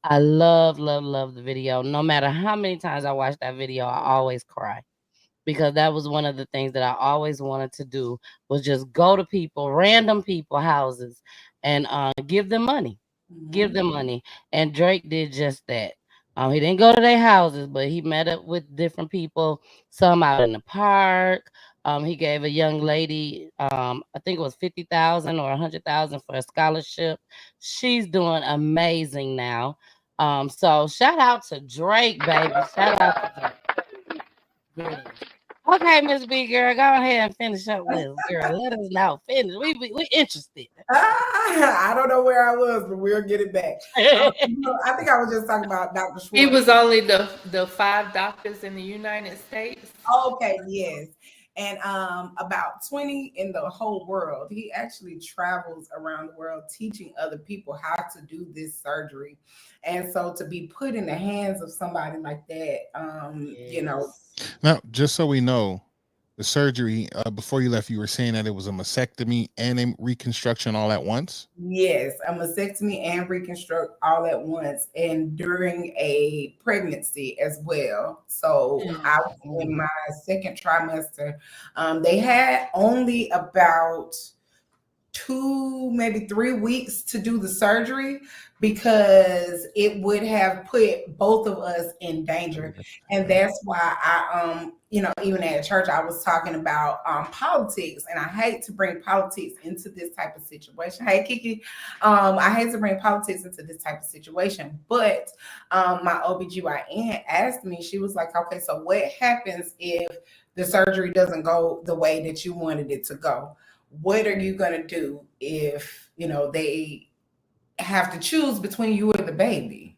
I love the video. No matter how many times I watch that video, I always cry because that was one of the things that I always wanted to do was just go to people, random people houses, and give them money. Give them money. And Drake did just that. He didn't go to their houses, but he met up with different people, some out in the park. He gave a young lady, I think it was 50,000 or 100,000 for a scholarship. She's doing amazing now. So shout out to Drake, baby. Shout out to Drake. Okay, Miss B girl, go ahead and finish up with us, girl. Let us know. Finish. We interested. I don't know where I was, but we'll get it back. I think I was just talking about Dr. Schwartz. It was only the 5 doctors in the United States. Okay, yes. And about 20 in the whole world. He actually travels around the world teaching other people how to do this surgery. And so to be put in the hands of somebody like that, you know. Now, just so we know, the surgery, before you left, you were saying that it was a mastectomy and a reconstruction all at once. Yes, a mastectomy and reconstruct all at once, and during a pregnancy as well. So I was in my second trimester. They had only about 2, maybe 3 weeks to do the surgery because it would have put both of us in danger. And that's why I, even at church, I was talking about politics, and I hate to bring politics into this type of situation. Hey, Kiki, I hate to bring politics into this type of situation, but my OBGYN asked me, she was like, okay, so what happens if the surgery doesn't go the way that you wanted it to go? What are you going to do if, they have to choose between you or the baby?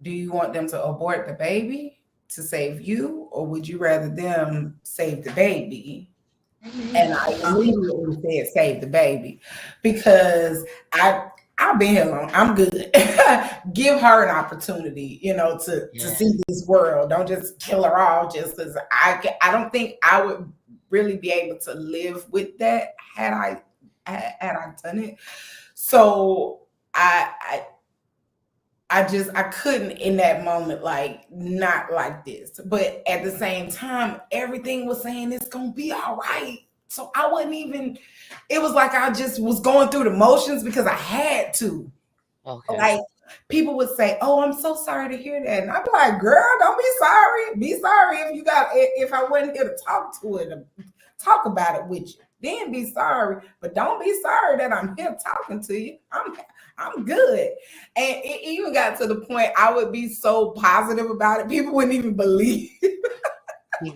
Do you want them to abort the baby to save you, or would you rather them save the baby? And I immediately said, save the baby, because I've been here long. I'm good. Give her an opportunity, to see this world. Don't just kill her off just because I don't think I would really be able to live with that had I done it. So I couldn't in that moment, like, not like this. But at the same time, everything was saying it's gonna be all right. So I wasn't even, it was like I just was going through the motions because I had to. Okay. Like, people would say, "Oh, I'm so sorry to hear that," and I'm like, "Girl, don't be sorry. Be sorry if I wasn't here to talk about it with you. Then be sorry, but don't be sorry that I'm here talking to you. I'm good." And it even got to the point I would be so positive about it, people wouldn't even believe.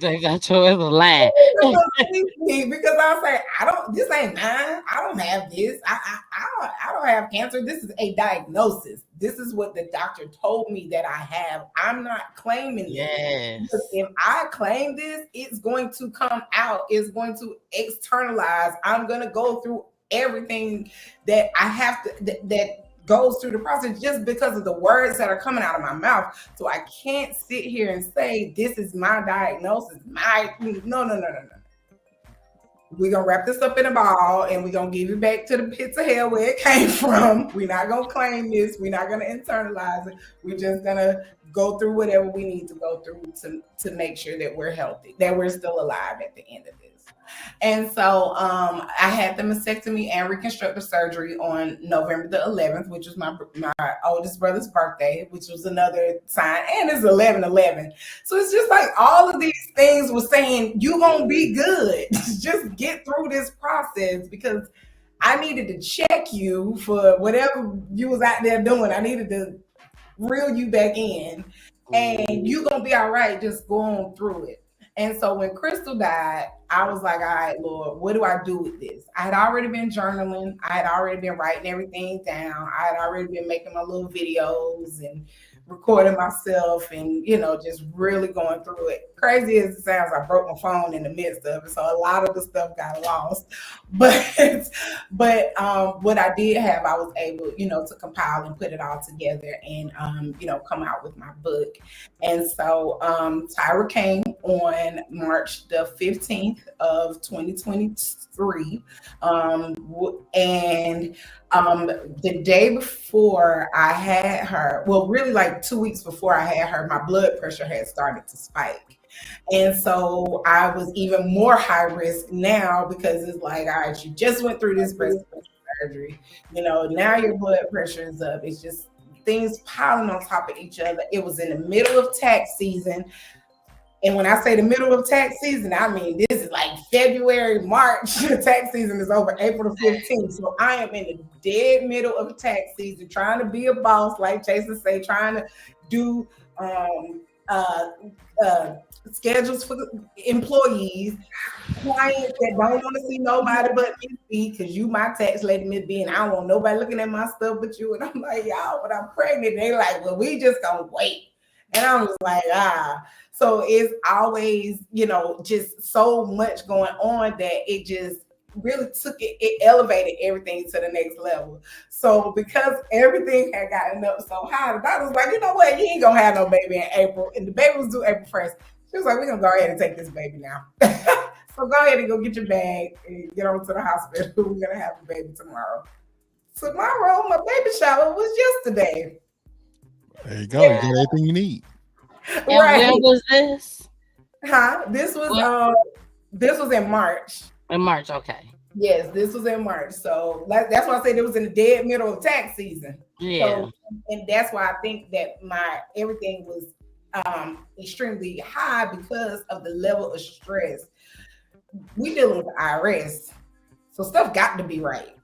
They got you as a lie. Because I'll say, this ain't mine. I don't have this. I don't have cancer. This is a diagnosis. This is what the doctor told me that I have. I'm not claiming this. Yes. Because if I claim this, it's going to come out. It's going to externalize. I'm going to go through everything that I have to, that goes through the process just because of the words that are coming out of my mouth. So I can't sit here and say, this is my diagnosis. No. We're going to wrap this up in a ball and we're going to give it back to the pits of hell where it came from. We're not going to claim this. We're not going to internalize it. We're just going to go through whatever we need to go through to make sure that we're healthy, that we're still alive at the end of this. And so I had the mastectomy and reconstructive surgery on November the 11th, which was my oldest brother's birthday, which was another sign. And it's 11/11. So it's just like all of these things were saying, you're going to be good. Just get through this process, because I needed to check you for whatever you was out there doing. I needed to reel you back in, and you're going to be all right. Just go on through it. And so when Crystal died, I was like, all right, Lord, what do I do with this? I had already been journaling. I had already been writing everything down. I had already been making my little videos and recording myself and, just really going through it. Crazy as it sounds, I broke my phone in the midst of it. So a lot of the stuff got lost. But what I did have, I was able, to compile and put it all together and, come out with my book. And so Tyra came on March the 15th of 2023. And the day before I had her, well, really like 2 weeks before I had her, my blood pressure had started to spike. And so I was even more high risk now, because it's like, all right, you just went through this breast surgery. Now your blood pressure is up. It's just things piling on top of each other. It was in the middle of tax season. And when I say the middle of tax season, I mean, this is like February, March. Tax season is over April the 15th. So I am in the dead middle of tax season, trying to be a boss, like Jason say, trying to do schedules for the employees, clients that don't want to see nobody but me, because you my tax lady, Miss B, and I don't want nobody looking at my stuff but you. And I'm like, y'all, but I'm pregnant. They like, well, we just gonna wait. And I'm just like, So it's always, just so much going on that it just really it elevated everything to the next level. So because everything had gotten up so high, the doctor was like, you know what, you ain't gonna have no baby in April. And the baby was due April 1st. She was like, we're gonna go ahead and take this baby now. So go ahead and go get your bag and get on to the hospital. We're gonna have a baby tomorrow. Tomorrow, my baby shower was yesterday. There you go. You got everything you need. And Right. when was this? Huh? This was in March. In March, okay. Yes, this was in March. So that's why I said it was in the dead middle of tax season. Yeah. So, and that's why I think that my everything was extremely high because of the level of stress. We dealing with the IRS, so stuff got to be right.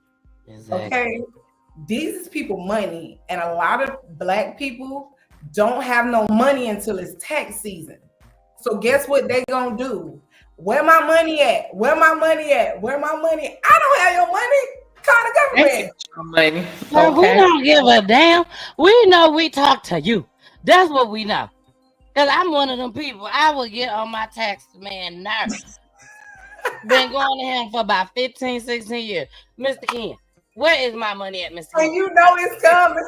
Exactly. Okay, these is people money, and a lot of Black people don't have no money until it's tax season. So guess what they gonna do? Where my money at? Where my money at? Where my money? I don't have your money. Call the government. Money. Girl, we Okay. don't give a damn. We know we talk to you. That's what we know. Because I'm one of them people. I will get on my tax man nerves. Been going to him for about 15, 16 years. Mr. Ken, where is my money at, Mr. And Ken? you know it's coming.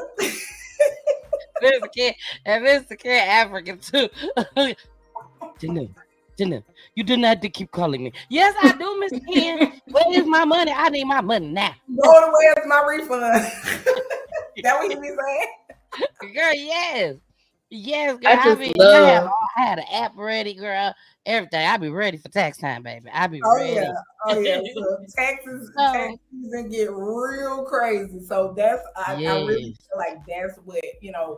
Mr. Ken, and Mr. Ken African too. Janelle, you do not have to keep calling me. Yes, I do, Mr. Ken. Where is my money? I need my money now. Go to where's my refund? That what you be saying? Girl, yes. Yes, girl. I just I had an app ready, girl. Everything. I be ready for tax time, baby. I be ready. Yeah. Oh yeah. So tax season get real crazy. So that's I really feel like that's what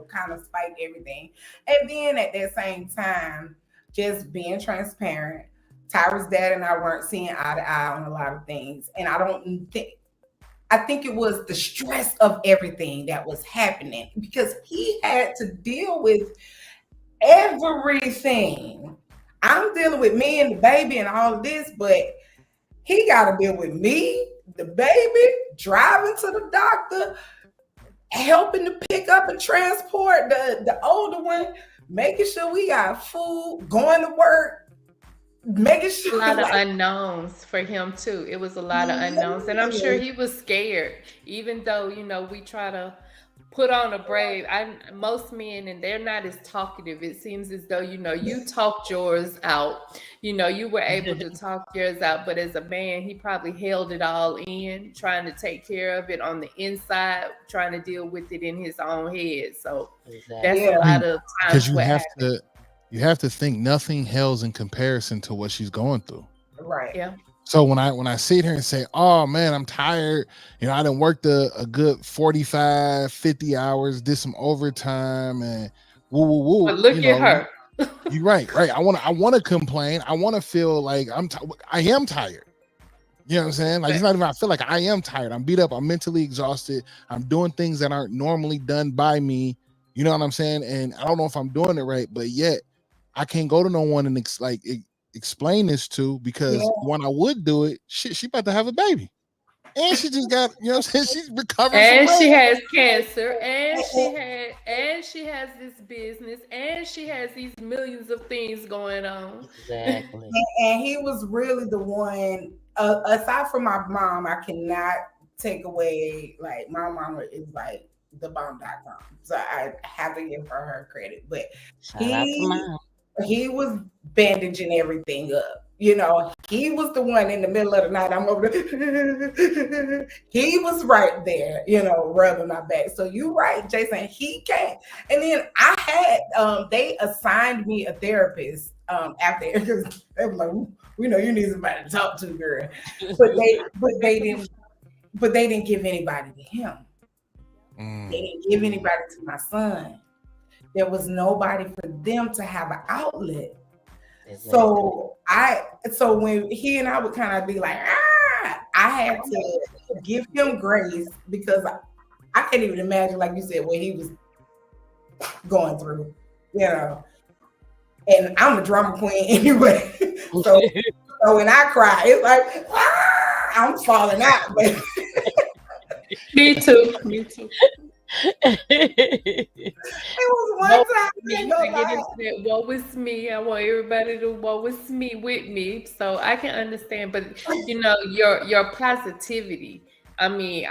kind of spiked everything. And then at that same time, just being transparent. Tyra's dad and I weren't seeing eye to eye on a lot of things, and I think it was the stress of everything that was happening because he had to deal with everything. I'm dealing with me and the baby and all of this, but he got to deal with me, the baby, driving to the doctor, helping to pick up and transport the older one, making sure we got food, going to work, making sure. A lot of unknowns for him too. It was a lot of unknowns, and I'm sure he was scared. Even though we try to put on a brave. Most men, and they're not as talkative. It seems as though you talked yours out. You were able to talk yours out, but as a man, he probably held it all in, trying to take care of it on the inside, trying to deal with it in his own head. So that's a lot of times because you have to think nothing hails in comparison to what she's going through. Right. Yeah. So when I sit here and say, oh man, I'm tired, I done worked a good 45, 50 hours, did some overtime and woo. But look at her. You're right. I want to complain. I want to feel like I am tired. You know what I'm saying? Like, it's not even, I feel like I am tired. I'm beat up. I'm mentally exhausted. I'm doing things that aren't normally done by me. You know what I'm saying? And I don't know if I'm doing it right, but yet I can't go to no one and explain this to, because when I would do it, she about to have a baby. And she just got, she's recovering. And she has cancer, and she has this business, and she has these millions of things going on. Exactly. And he was really the one, aside from my mom, I cannot take away, like, my mama is like the bomb.com. So I have to give her credit. But he was bandaging everything up. He was the one in the middle of the night. I'm over there. He was right there, rubbing my back. So you're right, Jason. He came. And then I had, they assigned me a therapist after, because they were like, we know you need somebody to talk to, girl. But they didn't give anybody to him. They didn't give anybody to my son. There was nobody for them to have an outlet. Exactly. So when he and I would kind of be like, I had to give him grace, because I can't even imagine, like you said, what he was going through, And I'm a drama queen anyway. So when I cry, it's like, I'm falling out. But Me too. It was one time. I get into that woe is me. I want everybody to woe is me with me, so I can understand. But your positivity. I mean,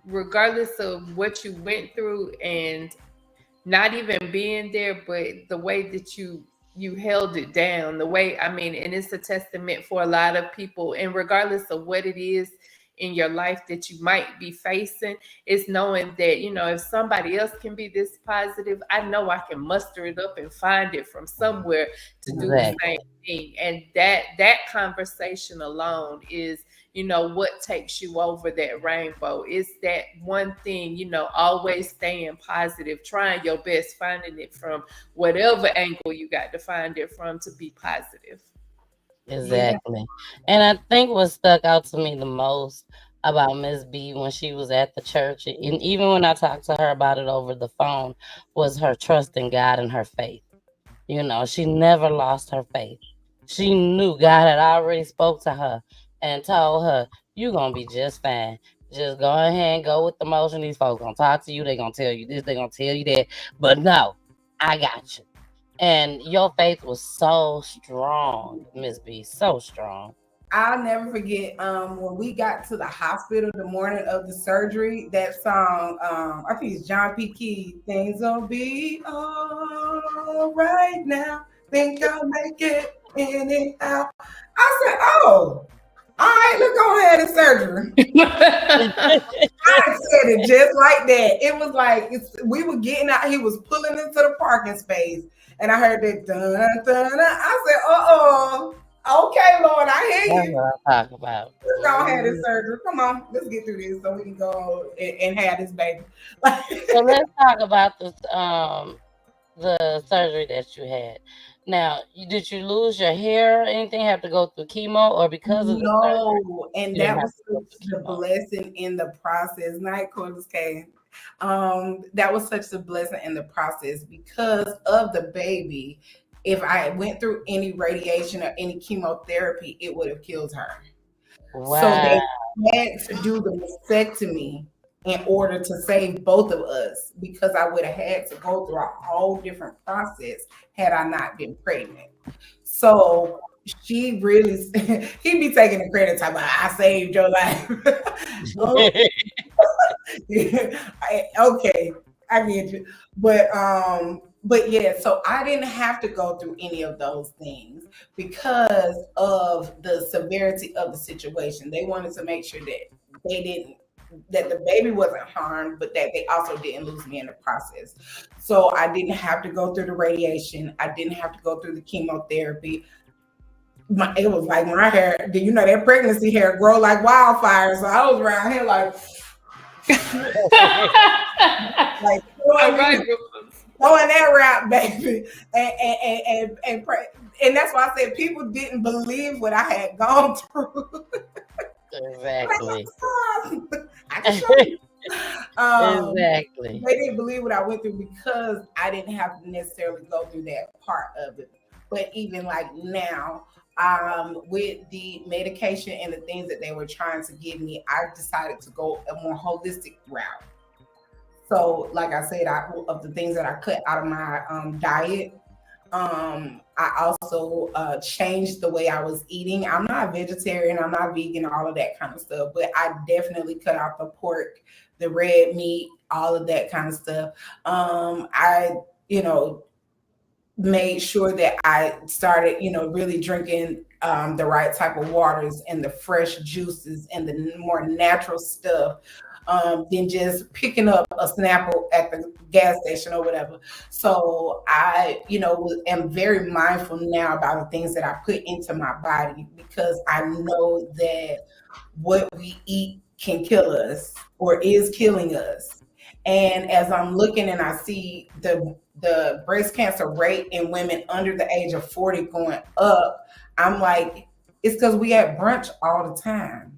regardless of what you went through and not even being there, but the way that you you held it down the way, I mean, and it's a testament for a lot of people, and regardless of what it is in your life that you might be facing, is knowing that, you know, if somebody else can be this positive, I know I can muster it up and find it from somewhere to do the same thing. And that conversation alone is, you know, what takes you over that rainbow. It's that one thing, you know, always staying positive, trying your best, finding it from whatever angle you got to find it from to be positive. Exactly. And I think what stuck out to me the most about Miss B when she was at the church, and even when I talked to her about it over the phone, was her trust in God and her faith. You know, she never lost her faith. She knew God had already spoke to her and told her, "You gonna be just fine. Just go ahead and go with the motion. These folks gonna talk to you. They gonna tell you this. They gonna tell you that. But no, I got you." And your faith was so strong, Miss B, so strong. I'll never forget when we got to the hospital the morning of the surgery, that song, I think it's John P. Key, "Things Will Be All Right Now, Think I'll Make It Anyhow." I said, "Oh, all right, let's go ahead and surgery." I said it just like that. It was like we were getting out, he was pulling into the parking space, and I heard that dun dun dun. I said, okay, Lord, I hear That's you. what I talk about. Let's go ahead and surgery. Come on, let's get through this so we can go and have this baby. So let's talk about the surgery that you had. Now, did you lose your hair or anything? Have to go through chemo, or because of the surgery, No, and you didn't that have was to go such the through chemo? blessing in the process. Night quarters came. That was such a blessing in the process because of the baby. If I went through any radiation or any chemotherapy, it would have killed her. So Wow. they had to do the mastectomy in order to save both of us, because I would have had to go through a whole different process had I not been pregnant. So she really, he be taking the credit time, like, "I saved your life." Oh, okay, I get you. But yeah, so I didn't have to go through any of those things because of the severity of the situation. They wanted to make sure that they didn't, that the baby wasn't harmed, but that they also didn't lose me in the process. So I didn't have to go through the radiation. I didn't have to go through the chemotherapy. It was like my hair, you know, that pregnancy hair grow like wildfire. So I was around here like All right. throwing that rap, baby, and that's why I said people didn't believe what I had gone through. Exactly. I can show you. Exactly. They didn't believe what I went through because I didn't have to necessarily go through that part of it. But even like now, with the medication and the things that they were trying to give me, I decided to go a more holistic route. So, like I said, of the things that I cut out of my diet, I also changed the way I was eating. I'm not a vegetarian, I'm not vegan, all of that kind of stuff, but I definitely cut out the pork, the red meat, all of that kind of stuff. I, made sure that I started, really drinking the right type of waters and the fresh juices and the more natural stuff, than just picking up a Snapple at the gas station or whatever. So I, am very mindful now about the things that I put into my body, because I know that what we eat can kill us or is killing us. And as I'm looking and I see the breast cancer rate in women under the age of 40 going up, I'm like, it's because we at brunch all the time.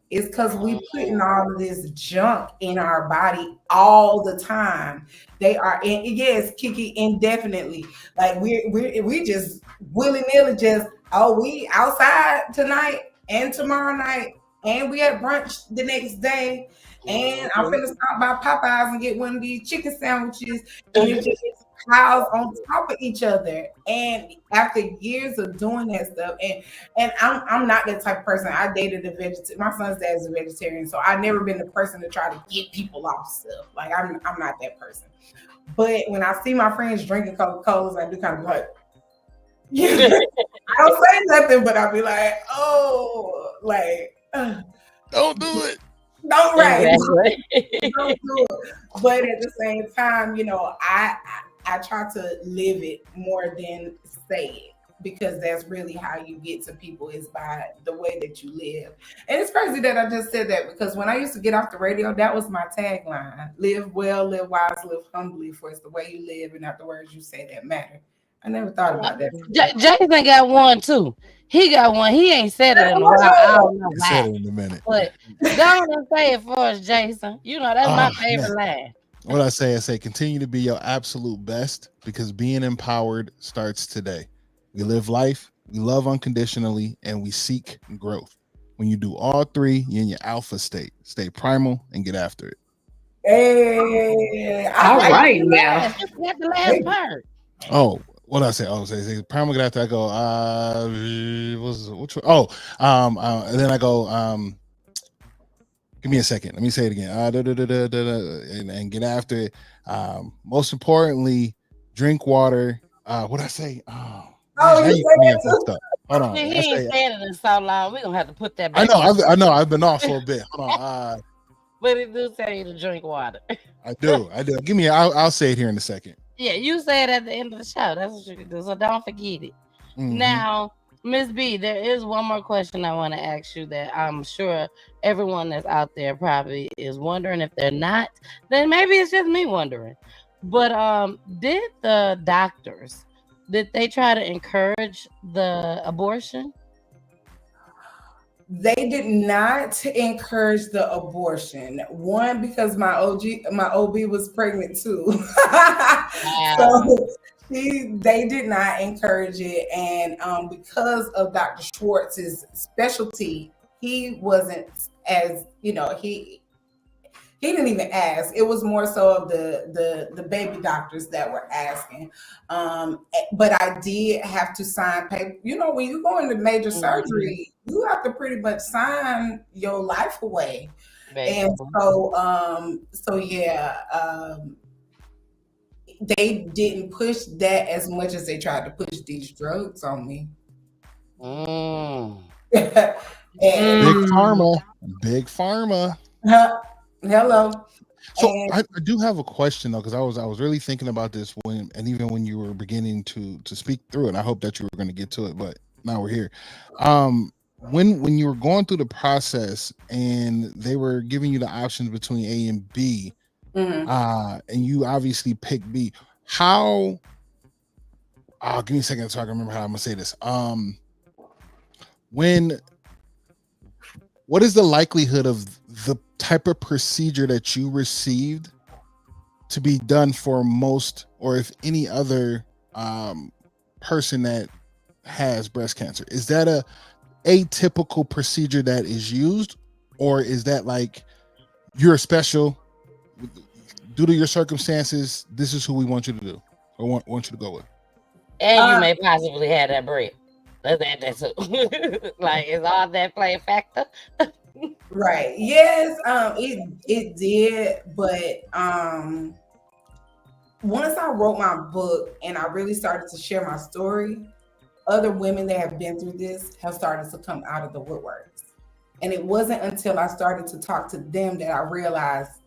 It's because we putting all of this junk in our body all the time. They are, yes, Kiki, indefinitely. Like we just willy-nilly just, we outside tonight and tomorrow night, and we at brunch the next day. And I'm finna stop by Popeyes and get one of these chicken sandwiches, and it just piles on top of each other. And after years of doing that stuff, and I'm not that type of person. I dated a vegetarian. My son's dad is a vegetarian, so I've never been the person to try to get people off stuff. Like I'm not that person. But when I see my friends drinking Coca-Colas, I do kind of like, I don't say nothing, but I'll be like, oh, like, Don't do it. don't right. Exactly. Don't do it. But at the same time, you know, I try to live it more than say it, because that's really how you get to people, is by the way that you live. And it's crazy that I just said that, because when I used to get off the radio, that was my tagline: live well, live wise, live humbly, for it's the way you live and not the words you say that matter. I never thought about that. Jason got one too. He got one. He ain't said it in a while. I don't know He said why. it in a minute. But go on and say it for us, Jason. You know, that's my Oh, favorite man. line. What I say, continue to be your absolute best, because being empowered starts today. We live life, we love unconditionally, and we seek growth. When you do all three, you're in your alpha state. Stay primal and get after it. Hey, All I like right it. now. Just got the last part. Oh, what did I say? Oh, say primal, get after. I go. Which one? Oh, and then I go. Give me a second. Let me say it again. And get after it. Most importantly, drink water. What did I say? Oh, Oh, now you you said put me that on too? some stuff. Hold on. He I ain't say, said it in so long. We're gonna have to put that I back. know. I've been off for a bit. Hold on. But it do tell you to drink water. I do. Give me. I'll say it here in a second. Yeah, you said at the end of the show. That's what you can do. So don't forget it. Mhm. Now, Miss B, there is one more question I want to ask you that I'm sure everyone that's out there probably is wondering. If they're not, then maybe it's just me wondering. But did the doctors, did they try to encourage the abortion? They did not encourage the abortion. One, because my OB was pregnant too. Wow. So they did not encourage it. And because of Dr. Schwartz's specialty, he wasn't as, he didn't even ask. It was more so of the baby doctors that were asking. But I did have to sign paper. You know, when you go into major surgery, you have to pretty much sign your life away. And so yeah, they didn't push that as much as they tried to push these drugs on me. And Big pharma. hello. So I do have a question though, because I was really thinking about this even when you were beginning to speak through it. I hope that you were going to get to it, but now we're here. When you were going through the process and they were giving you the options between A and B, and you obviously picked B. How? Give me a second so I can remember how I'm gonna say this. What is the likelihood of the type of procedure that you received to be done for most, or if any other person that has breast cancer? Is that a atypical procedure that is used, or is that like you're special due to your circumstances? This is who we want you to do, or want you to go with. And you may possibly have that bread. Let's add that too. Like, is all that play a factor? Right. Yes, it did, but once I wrote my book and I really started to share my story, other women that have been through this have started to come out of the woodworks. And it wasn't until I started to talk to them that I realized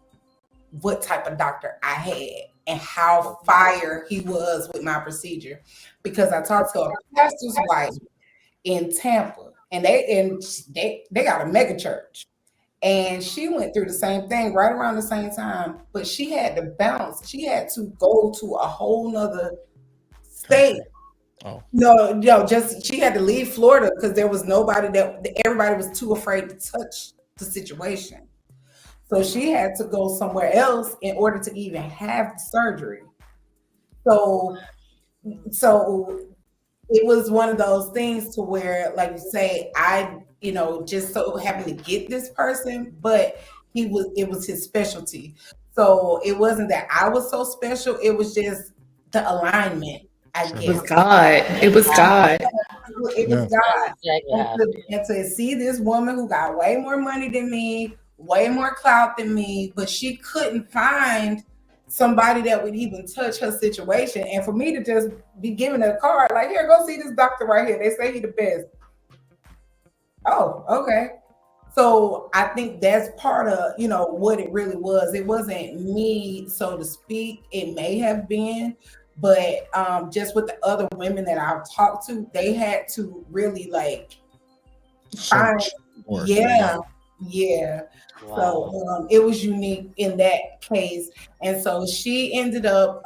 what type of doctor I had and how fire he was with my procedure. Because I talked to a pastor's wife in Tampa, and they got a mega church. And she went through the same thing right around the same time, but she had to bounce. She had to go to a whole nother state. Oh. No, just she had to leave Florida because there was nobody everybody was too afraid to touch the situation. So she had to go somewhere else in order to even have the surgery. So it was one of those things to where, like you say, I, just so happened to get this person, but it was his specialty. So it wasn't that I was so special. It was just the alignment, I guess. It was God. It was God. It was God. And to see this woman who got way more money than me, way more clout than me, but she couldn't find somebody that would even touch her situation. And for me to just be giving her a card, like, here, go see this doctor right here. They say he the best. Oh, okay. So I think that's part of, what it really was. It wasn't me, so to speak. It may have been, but just with the other women that I've talked to, they had to really like find, yeah. Wow. So it was unique in that case. And so she ended up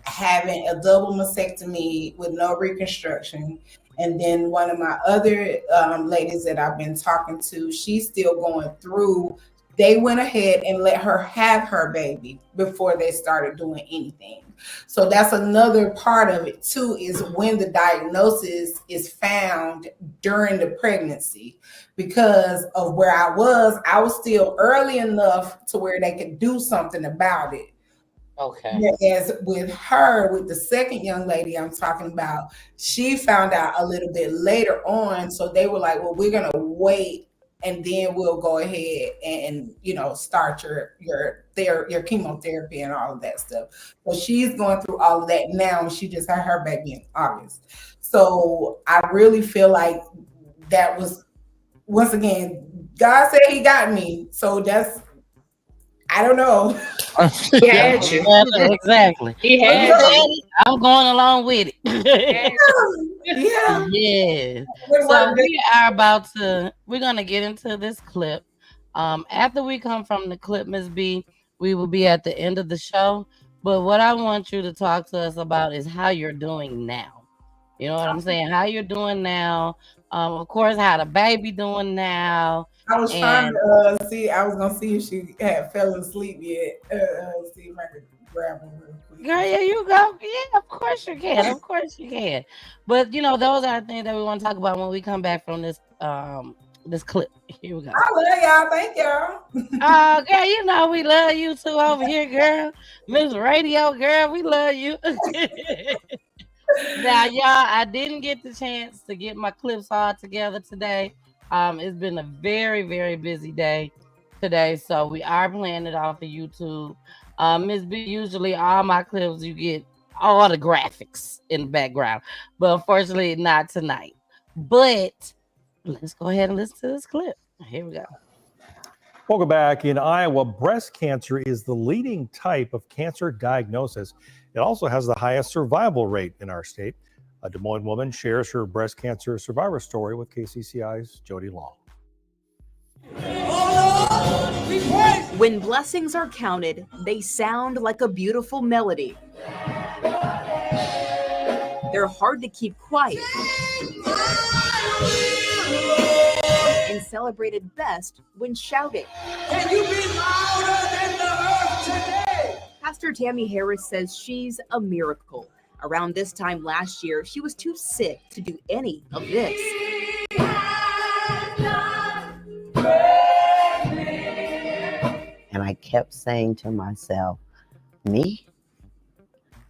having a double mastectomy with no reconstruction. And then one of my other ladies that I've been talking to, she's still going through. They went ahead and let her have her baby before they started doing anything. So that's another part of it too, is when the diagnosis is found during the pregnancy. Because of where I was still early enough to where they could do something about it. Okay. Whereas with her, with the second young lady I'm talking about, she found out a little bit later on. So they were like, well, we're going to wait and then we'll go ahead and, start your chemotherapy and all of that stuff. So she's going through all of that now. She just had her baby in August. So I really feel like that was, once again, God said he got me. So that's, I don't know. He had you. Exactly. He had you. I'm going along with it. Yeah. Yes. So we're gonna get into this clip. After we come from the clip, Miss B, we will be at the end of the show. But what I want you to talk to us about is how you're doing now. You know what I'm saying? How you're doing now. Of course, how the baby doing now. I was trying to see. I was gonna see if she had fell asleep yet. See if I could grab her real quick. Girl, yeah, you go. Yeah, of course you can. Of course you can. But those are things that we want to talk about when we come back from this clip. Here we go. I love y'all. Thank y'all. Oh, girl, we love you too over here, girl. Miss Radio, girl, we love you. Now, y'all, I didn't get the chance to get my clips all together today. It's been a very, very busy day today, so we are playing it off of YouTube. Miss B, usually all my clips you get all the graphics in the background, but unfortunately not tonight. But let's go ahead and listen to this clip. Here we go. Welcome back. In Iowa, breast cancer is the leading type of cancer diagnosis. It also has the highest survival rate in our state. A Des Moines woman shares her breast cancer survivor story with KCCI's Jody Long. When blessings are counted, they sound like a beautiful melody. They're hard to keep quiet and celebrated best when shouting. Can you be louder than the earth today? Pastor Tammy Harris says she's a miracle. Around this time last year, she was too sick to do any of this. And I kept saying to myself, me?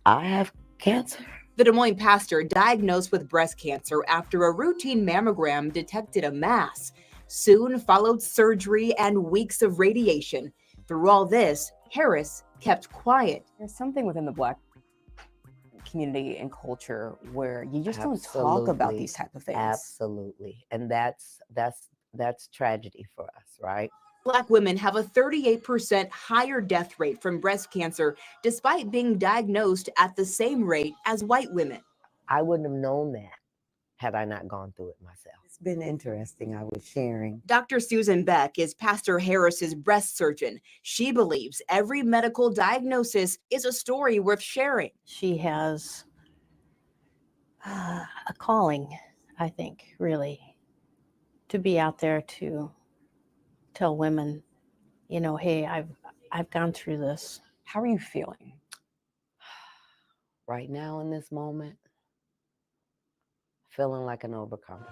I have cancer? The Des Moines pastor diagnosed with breast cancer after a routine mammogram detected a mass. Soon followed surgery and weeks of radiation. Through all this, Harris kept quiet. There's something within the Black community and culture where you just don't talk about these type of things. Absolutely. And that's tragedy for us, right? Black women have a 38% higher death rate from breast cancer, despite being diagnosed at the same rate as white women. I wouldn't have known that had I not gone through it myself. It's been interesting. I was sharing. Dr. Susan Beck is Pastor Harris's breast surgeon. She believes every medical diagnosis is a story worth sharing. She has a calling, I think, really, to be out there to tell women, hey, I've gone through this. How are you feeling? Right now in this moment, feeling like an overcomer.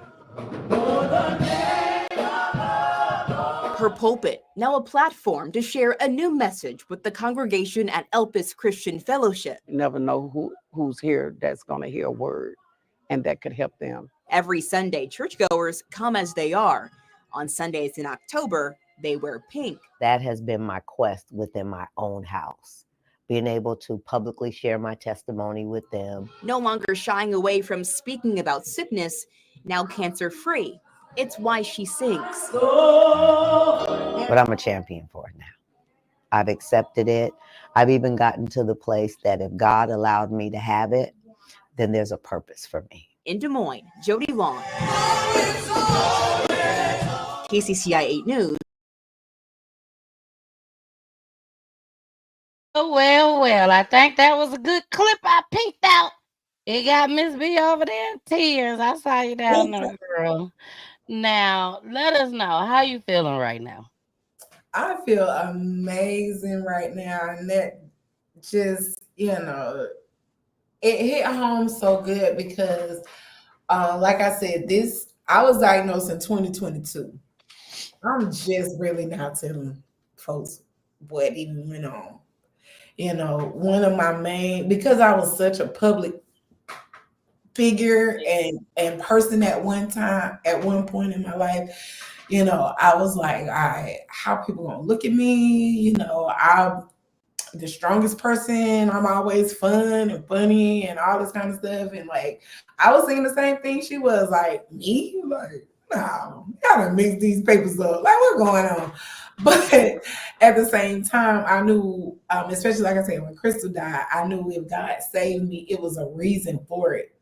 Her pulpit, now a platform to share a new message with the congregation at Elpis Christian Fellowship. You never know who's here that's going to hear a word and that could help them. Every Sunday, churchgoers come as they are. On Sundays in October, they wear pink. That has been my quest within my own house, being able to publicly share my testimony with them. No longer shying away from speaking about sickness, now cancer-free. It's why she sings. But I'm a champion for it now. I've accepted it. I've even gotten to the place that if God allowed me to have it, then there's a purpose for me. In Des Moines, Jody Vaughn. KCCI 8 News. Well, I think that was a good clip I peeked out. It got Miss B over there in tears. I saw you down there, girl. Now, let us know how you feeling right now. I feel amazing right now, and that just, it hit home so good because, like I said, I was diagnosed in 2022. I'm just really now telling folks what even went on. One of my main, because I was such a public figure and person at one point in my life, I was like, how people gonna look at me? I'm the strongest person. I'm always fun and funny and all this kind of stuff. And like, I was saying the same thing she was, like, me? Like, no, gotta mix these papers up. Like, what's going on? But at the same time, I knew, especially like I said, when Crystal died, I knew if God saved me, it was a reason for it.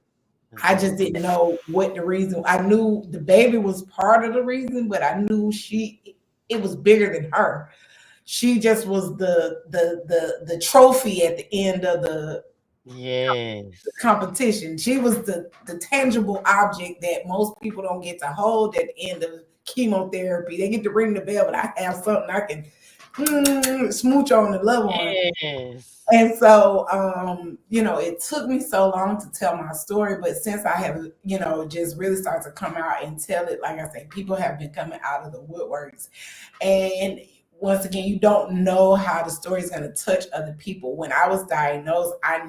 I just didn't know what the reason. I knew the baby was part of the reason, but I knew it was bigger than her. She just was the trophy at the end of the competition. She was the tangible object that most people don't get to hold at the end of chemotherapy. They get to ring the bell, but I have something I can smooch on and love on. Yes. And so, it took me so long to tell my story, but since I have, just really started to come out and tell it, like I say, people have been coming out of the woodworks. And once again, you don't know how the story is going to touch other people. When I was diagnosed, I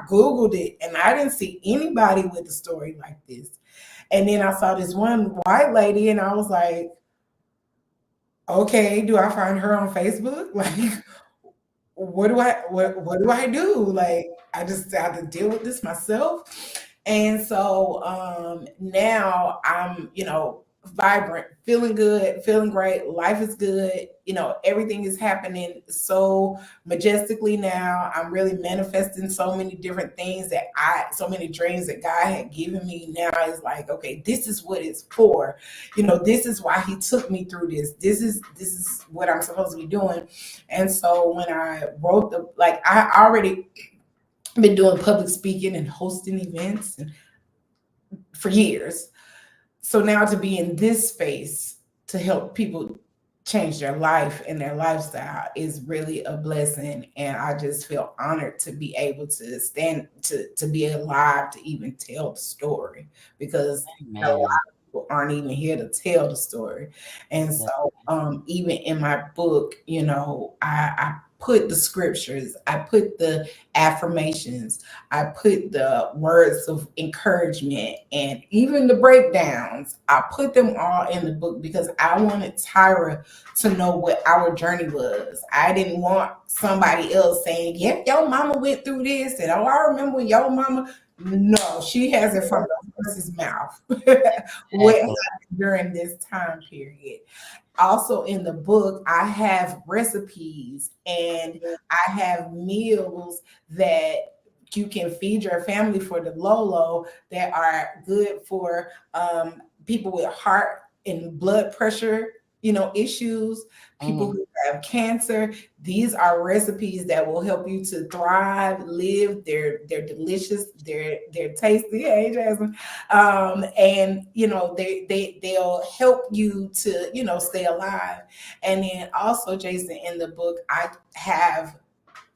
Googled it and I didn't see anybody with a story like this. And then I saw this one white lady and I was like, okay, do I find her on Facebook? Like, what do I do? Like, I just have to deal with this myself. And so now I'm, vibrant, feeling good, feeling great. Life is good. Everything is happening so majestically now. I'm really manifesting so many different things so many dreams that God had given me. Now it's like, okay, this is what it's for. This is why he took me through this. This is what I'm supposed to be doing. And so when I wrote I already been doing public speaking and hosting events for years. So now to be in this space to help people change their life and their lifestyle is really a blessing. And I just feel honored to be able to stand, to be alive, to even tell the story, because a lot of people aren't even here to tell the story. And so even in my book, I put the scriptures, I put the affirmations, I put the words of encouragement, and even the breakdowns. I put them all in the book because I wanted Tyra to know what our journey was. I didn't want somebody else saying, yep, your mama went through this, and I remember your mama. No, she has it from the horse's mouth what happened during this time period. Also in the book, I have recipes and I have meals that you can feed your family for the low that are good for people with heart and blood pressure, issues, people who have cancer. These are recipes that will help you to thrive, live. They're delicious. They're tasty. Hey, Jasmine. And they'll help you to stay alive. And then also, Jason, in the book, I have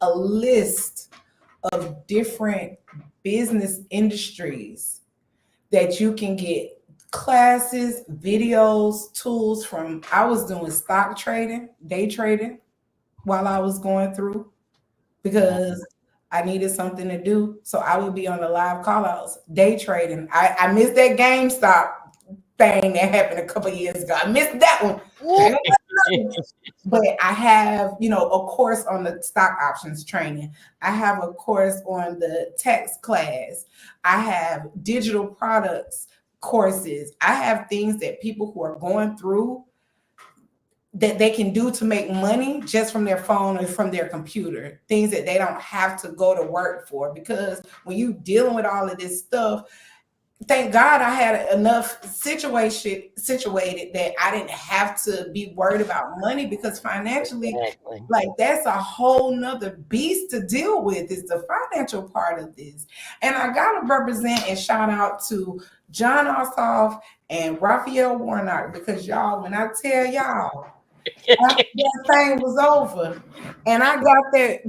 a list of different business industries that you can get classes, videos, tools from. I was doing stock trading, day trading while I was going through because I needed something to do. So I would be on the live call outs, day trading. I missed that GameStop thing that happened a couple of years ago. I missed that one. But I have, you know, a course on the stock options training. I have a course on the tax class. I have digital products courses. I have things that people who are going through that they can do to make money just from their phone or from their computer, things that they don't have to go to work for. Because when you dealing with all of this stuff, thank God I had enough situated that I didn't have to be worried about money, because financially, Exactly. like, that's a whole nother beast to deal with, is the financial part of this. And I gotta represent and shout out to John Ossoff and Raphael Warnock, because y'all, when I tell y'all, after that thing was over, and I got that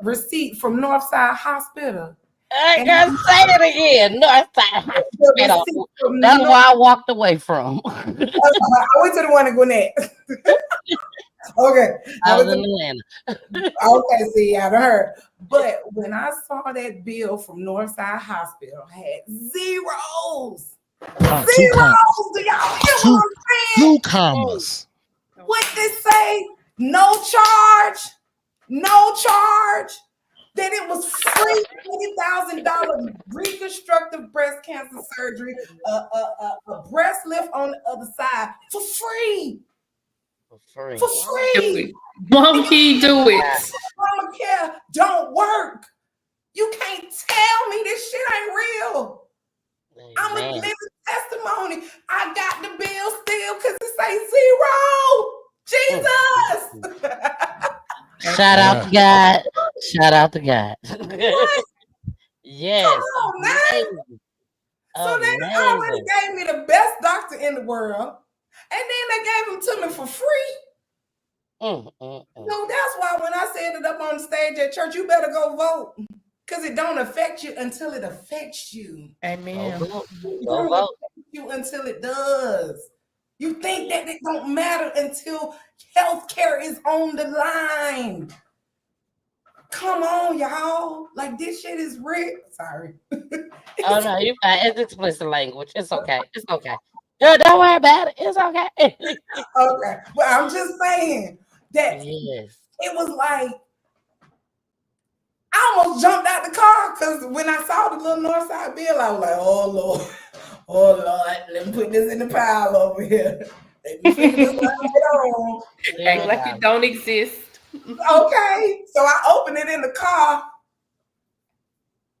receipt from Northside Hospital. I And gotta say it again. Northside the Hospital. receipt from That's why I walked away from. I went to the one in Gwinnett. Okay. I was went in to- Atlanta. Okay, see, I done heard. But when I saw that bill from Northside Hospital had zeros. Two commas. Do y'all hear what I'm saying? Two commas. What they say? No charge. No charge. That it was free $20,000 reconstructive breast cancer surgery, a breast lift on the other side for free. For free. For free. Won't he do it? Obamacare don't work. You can't tell me this shit ain't real. I'm a living testimony. I got the bill still because it say zero. Jesus. Shout out to God. Shout out to God. What? Yes. Come on, man. Amazing. So they already gave me the best doctor in the world, and then they gave him to me for free. So that's why when I said it up on the stage at church, you better go vote, because it don't affect you until it affects you. Amen. It don't affect you until it does. You think that it don't matter until healthcare is on the line. Come on, y'all. Like, this shit is real. Sorry. Oh no, you fine. It's explicit language. It's okay. It's okay. Don't worry about it. It's okay. Okay. But I'm just saying that yes. It was like, I almost jumped out the car, because when I saw the little Northside bill, I was like, oh Lord, let me put this in the pile over here. Let me figure this out later on. Act like it don't exist. Okay. So I opened it in the car.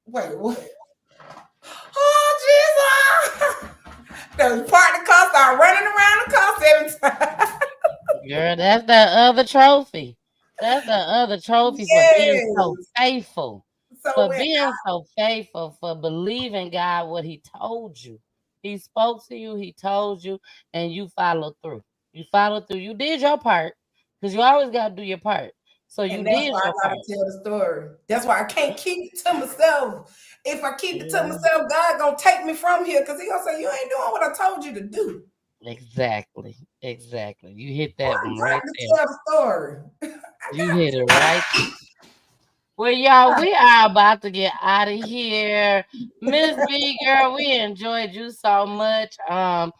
Wait, what? Oh, Jesus. The part of the car started running around the car 7 times. Girl, that's the other trophy. That's the other trophy for being so faithful. For being so faithful, for believing God what he told you. He spoke to you, he told you, and you followed through. You followed through. You did your part, because you always got to do your part. So you And that's did why your I gotta part. tell the story. That's why I can't keep it to myself. If I keep it to myself, God gonna take me from here, because he gonna say, you ain't doing what I told you to do. Exactly. Exactly. You hit that I'm one trying right to there. tell the story. You hit it right there. Well, y'all, we are about to get out of here. Miss B girl, we enjoyed you so much. I'm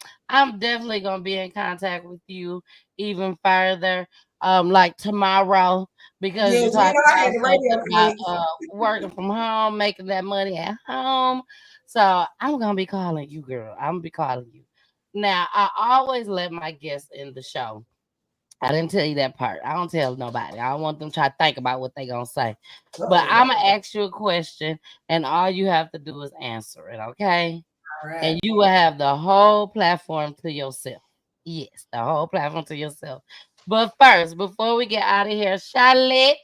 definitely gonna be in contact with you even further. Like tomorrow, because Yes, you you talked know I had about the radio something about fix. working from home, making that money at home. So I'm gonna be calling you, girl. I'm gonna be calling you. Now, I always let my guests in the show. I didn't tell you that part. I don't tell nobody. I don't want them to try to think about what they gonna say. But I'm gonna ask you a question, and all you have to do is answer it, okay? All right. And you will have the whole platform to yourself. Yes, the whole platform to yourself. But first, before we get out of here, Charlotte,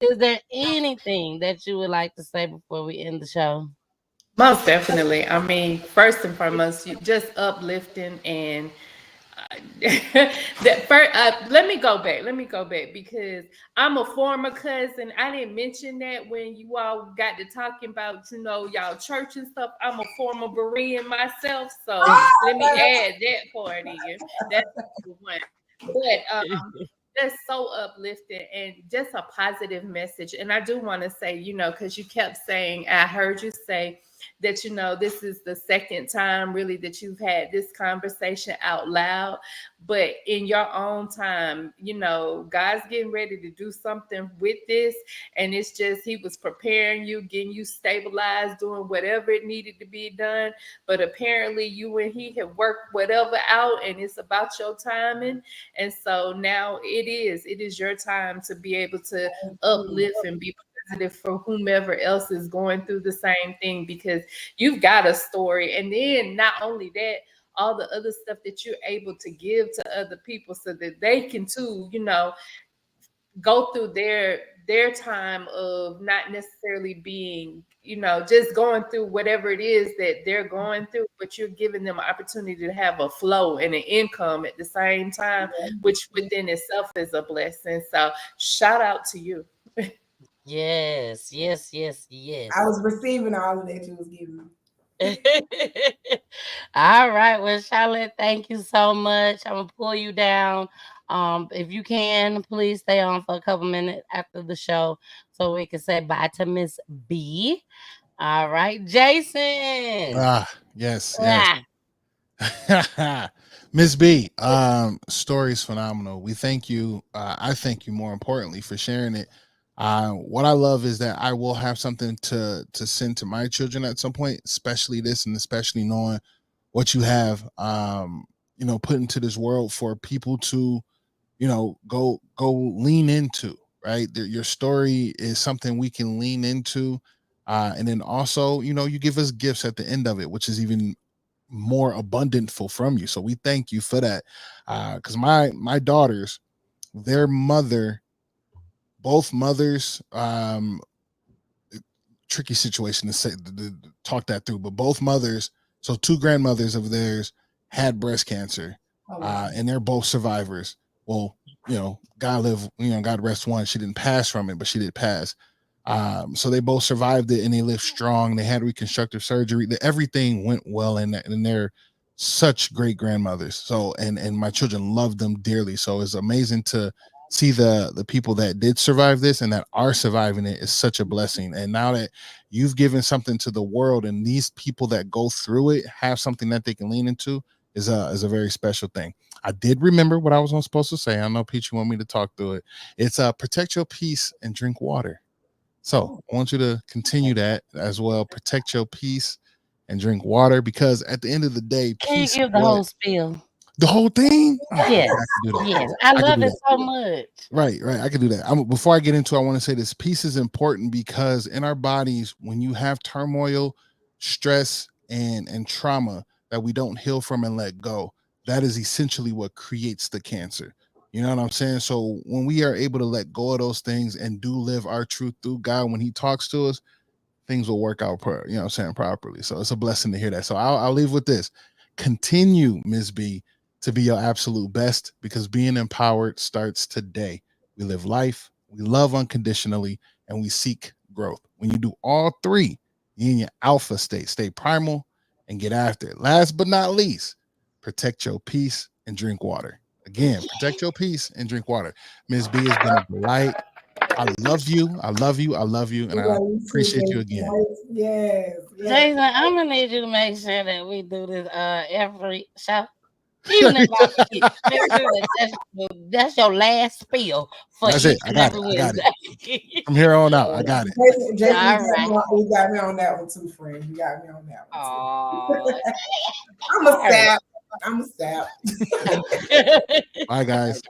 is there anything that you would like to say before we end the show? Most definitely. I mean, first and foremost, you just uplifting and let me go back. Let me go back, because I'm a former cousin. I didn't mention that when you all got to talking about, y'all church and stuff. I'm a former Berean myself, so let me add that part in. That's one. But that's so uplifting and just a positive message. And I do want to say, because you kept saying, I heard you say, that, this is the second time really that you've had this conversation out loud. But in your own time, God's getting ready to do something with this. And it's just, he was preparing you, getting you stabilized, doing whatever it needed to be done. But apparently you and he have worked whatever out, and it's about your timing. And so now it is your time to be able to uplift and be positive for whomever else is going through the same thing, because you've got a story. And then not only that, all the other stuff that you're able to give to other people so that they can too, go through their time of not necessarily being, just going through whatever it is that they're going through, but you're giving them an opportunity to have a flow and an income at the same time, which within itself is a blessing. So shout out to you. Yes. I was receiving all of that you was giving me. All right. Well, Charlotte, thank you so much. I'm gonna pull you down. If you can, please stay on for a couple minutes after the show so we can say bye to Miss B. All right, Jason. Yes. Ah. Miss B, story is phenomenal. We thank you. I thank you more importantly for sharing it. What I love is that I will have something to send to my children at some point, especially this, and especially knowing what you have, put into this world for people to, go lean into. Right, your story is something we can lean into, and then also, you give us gifts at the end of it, which is even more abundantful from you. So we thank you for that. Because my daughters, their mother, both mothers, tricky situation to say to talk that through, but both mothers, so two grandmothers of theirs had breast cancer, and they're both survivors. Well, God rest one. She didn't pass from it, but she did pass. So they both survived it and they lived strong. They had reconstructive surgery. Everything went well, and they're such great grandmothers. So and my children love them dearly. So it's amazing to see the people that did survive this and that are surviving it is such a blessing. And now that you've given something to the world, and these people that go through it have something that they can lean into, is a very special thing. I did remember what I was supposed to say. I know Peach, you want me to talk through it. It's protect your peace and drink water. So I want you to continue that as well. Protect your peace and drink water, because at the end of the day, Can you peace. give the whole spiel? The whole thing? Yes. I can do that. Yes. I can love do it that. so much. Right. I can do that. Before I get into it, I want to say this. Peace is important because in our bodies, when you have turmoil, stress, and trauma that we don't heal from and let go, that is essentially what creates the cancer. You know what I'm saying? So when we are able to let go of those things and do live our truth through God, when he talks to us, things will work out, properly. So it's a blessing to hear that. So I'll leave with this. Continue, Ms. B, to be your absolute best, because being empowered starts today. We live life, we love unconditionally, and we seek growth. When you do all three, you're in your alpha state. Stay primal and get after it. Last but not least, protect your peace and drink water. Again, protect your peace and drink water. Ms. B has been a delight. I love you. I love you. I love you. And I appreciate you again. Yes. Jason, I'm gonna need you to make sure that we do this every show. Even if I forget, make sure that's your last spiel for That's each it. I and got every it. Wednesday. From here on out, I got it. Jason, All right. you got me on that one too, friend. You got me on that one. Oh, I'm a sap. Bye, guys.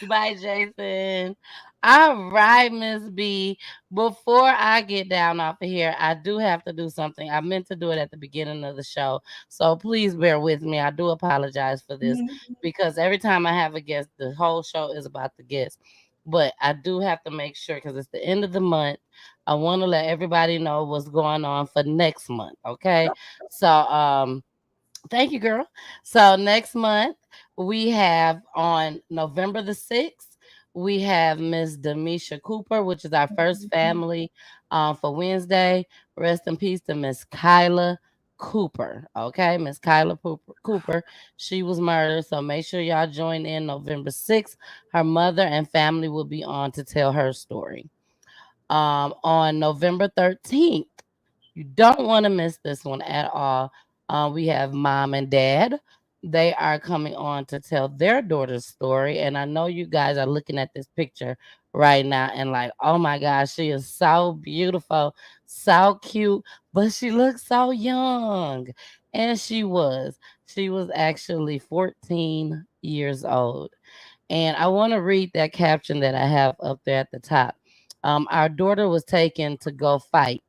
Bye, Jason. All right, Miss B. Before I get down off of here, I do have to do something. I meant to do it at the beginning of the show. So please bear with me. I do apologize for this because every time I have a guest, the whole show is about the guest. But I do have to make sure, because it's the end of the month. I want to let everybody know what's going on for next month. Okay. So thank you, girl. So next month we have on November the 6th, we have Miss Demisha Cooper, which is our first family for Wednesday. Rest in peace to Miss Kyla Cooper. Okay, Miss Kyla Cooper. She was murdered. So make sure y'all join in November 6th. Her mother and family will be on to tell her story. On November 13th, You don't want to miss this one at all. We have mom and dad. They are coming on to tell their daughter's story. And I know you guys are looking at this picture right now and like, oh my gosh, she is so beautiful, so cute, but she looks so young. And she was. She was actually 14 years old. And I want to read that caption that I have up there at the top. Our daughter was taken to go fight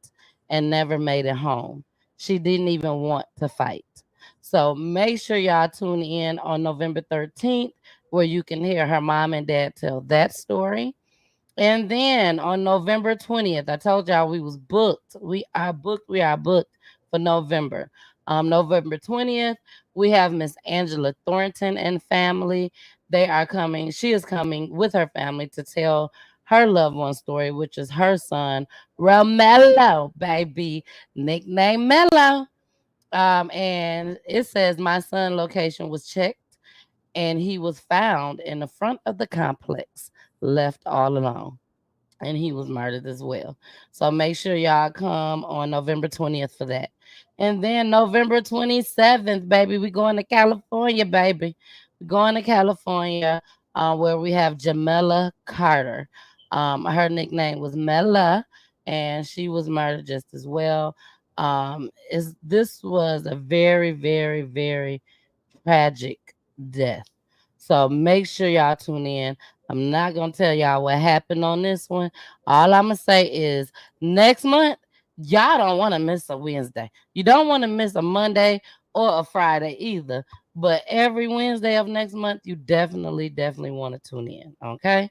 and never made it home. She didn't even want to fight. So make sure y'all tune in on November 13th, where you can hear her mom and dad tell that story. And then on November 20th, I told y'all we was booked. We are booked. We are booked for November. November 20th, we have Miss Angela Thornton and family. They are coming. She is coming with her family to tell her loved one story, which is her son, Romello, baby, nickname Mello. And it says my son location was checked and he was found in the front of the complex, left all alone, and he was murdered as well. So make sure y'all come on November 20th for that. And then November 27th, baby, we going to California, baby. We're going to California, where we have Jamela Carter. Her nickname was Mela, and she was murdered just as well. This was a very, very, very tragic death. So make sure y'all tune in. I'm not gonna tell y'all what happened on this one. All I'm gonna say is next month, y'all don't want to miss a Wednesday. You don't want to miss a Monday or a Friday either. But every Wednesday of next month, you definitely, definitely want to tune in. Okay.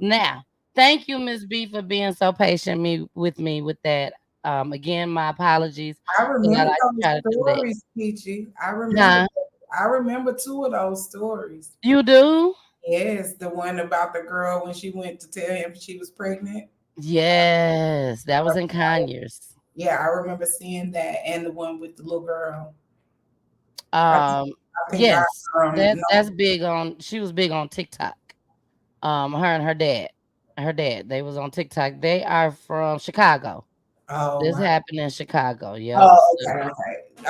Now, thank you, Miss B, for being so patient with me with that. Again, my apologies. I 'Cause I remember like to those try to do that. stories, Peachy. Huh? I remember two of those stories. You do? Yes, the one about the girl when she went to tell him she was pregnant. Yes, that was in Conyers. Yeah, I remember seeing that, and the one with the little girl. Um, I think I yes, that's no. big on. She was big on TikTok. Her and her dad, they was on TikTok. They are from Chicago. Oh This wow. happened in Chicago. Yep. Oh, So,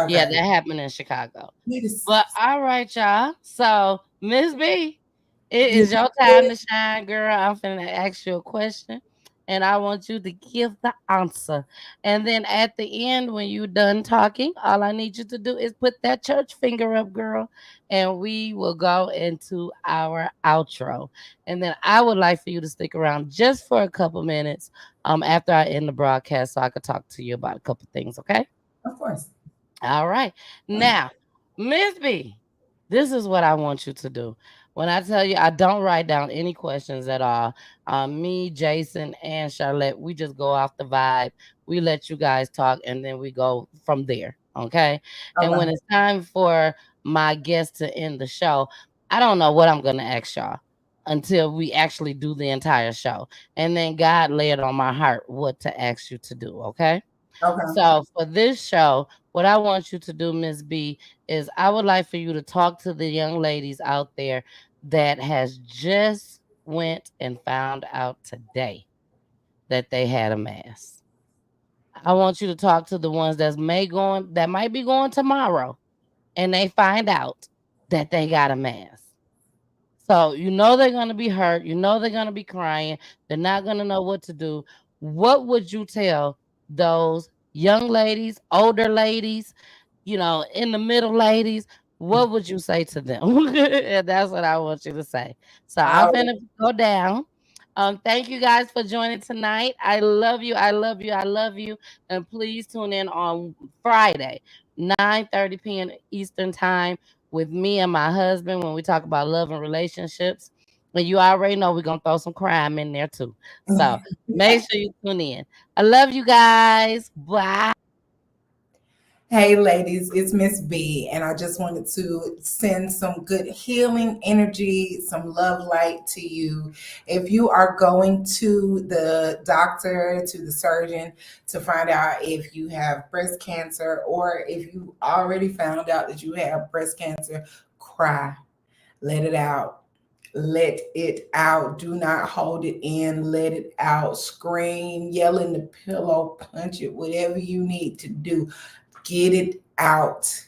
yeah, okay. that happened in Chicago. Yes. But all right, y'all. So, Miss B, it Yes. is your time to shine, girl. I'm finna ask you a question, and I want you to give the answer. And then at the end, when you're done talking, all I need you to do is put that church finger up, girl, and we will go into our outro. And then I would like for you to stick around just for a couple minutes after I end the broadcast so I could talk to you about a couple things, okay? Of course. All right. Now, Miss B, this is what I want you to do. When I tell you I don't write down any questions at all, me, Jason, and Charlotte, we just go off the vibe. We let you guys talk and then we go from there. Okay. And when Okay. it's time for my guest to end the show, I don't know what I'm going to ask y'all until we actually do the entire show. And then God laid on my heart what to ask you to do. Okay. Okay. So for this show, what I want you to do, Miss B, is I would like for you to talk to the young ladies out there that has just went and found out today that they had a mass. I want you to talk to the ones that might be going tomorrow and they find out that they got a mass. So you know they're gonna be hurt. You know they're gonna be crying. They're not gonna know what to do. What would you tell those young ladies, older ladies, in the middle ladies? What would you say to them? And that's what I want you to say. So I'm Oh, finna go down. Thank you guys for joining tonight. I love you. I love you. I love you. And please tune in on Friday, 9:30 p.m. Eastern time with me and my husband when we talk about love and relationships. And you already know we're gonna throw some crime in there too. So make sure you tune in. I love you guys. Bye. hey, ladies, it's Miss B, and I just wanted to send some good healing energy, some love light to you. If you are going to the doctor, to the surgeon to find out if you have breast cancer, or if you already found out that you have breast cancer, cry, let it out. Let it out. Do not hold it in. Let it out. Scream, yell in the pillow, punch it, whatever you need to do. Get it out.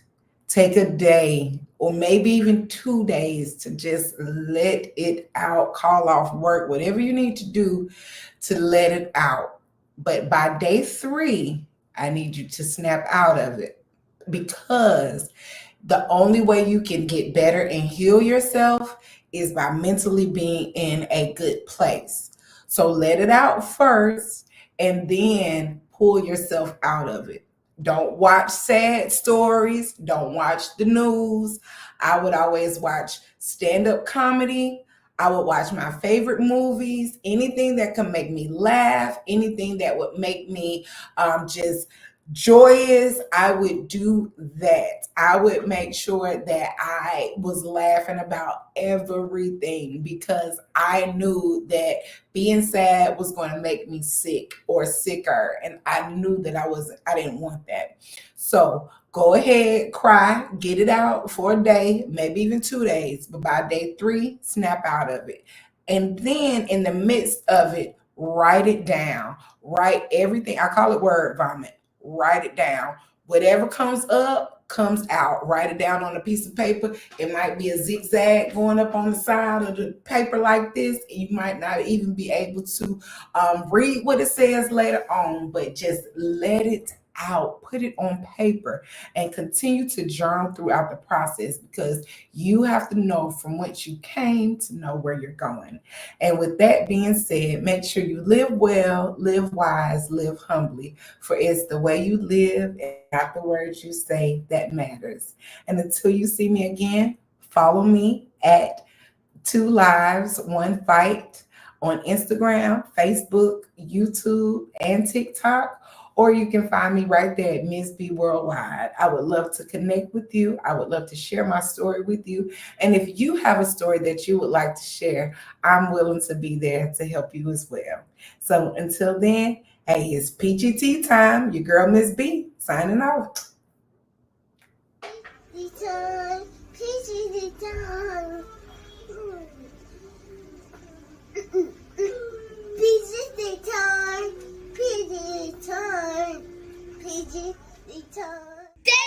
Take a day or maybe even 2 days to just let it out. Call off work, whatever you need to do to let it out. But by day 3, I need you to snap out of it, because the only way you can get better and heal yourself is by mentally being in a good place. So let it out first and then pull yourself out of it. Don't watch sad stories. Don't watch the news. I would always watch stand-up comedy. I would watch my favorite movies, anything that can make me laugh, anything that would make me just joyous. I would do that. I would make sure that I was laughing about everything, because I knew that being sad was going to make me sick or sicker, and I knew that I didn't want that. So go ahead, cry, get it out for a day, maybe even 2 days, but by day 3, snap out of it. And then in the midst of it, write it down. Write everything. I call it word vomit. Write it down. Whatever comes up, comes out. Write it down on a piece of paper. It might be a zigzag going up on the side of the paper like this. You might not even be able to read what it says later on, but just let it out. Put it on paper and continue to journal throughout the process, because you have to know from whence you came to know where you're going. And with that being said, make sure you live well, live wise, live humbly, for it's the way you live and not the words you say that matters. And until you see me again, follow me at 2 Lives, 1 Fight on Instagram, Facebook, YouTube, and TikTok. Or you can find me right there at Miss B Worldwide. I would love to connect with you. I would love to share my story with you. And if you have a story that you would like to share, I'm willing to be there to help you as well. So until then, hey, it's Peachy Tea time. Your girl, Miss B, signing off. Peachy time. Peachy time. PG time. PG time.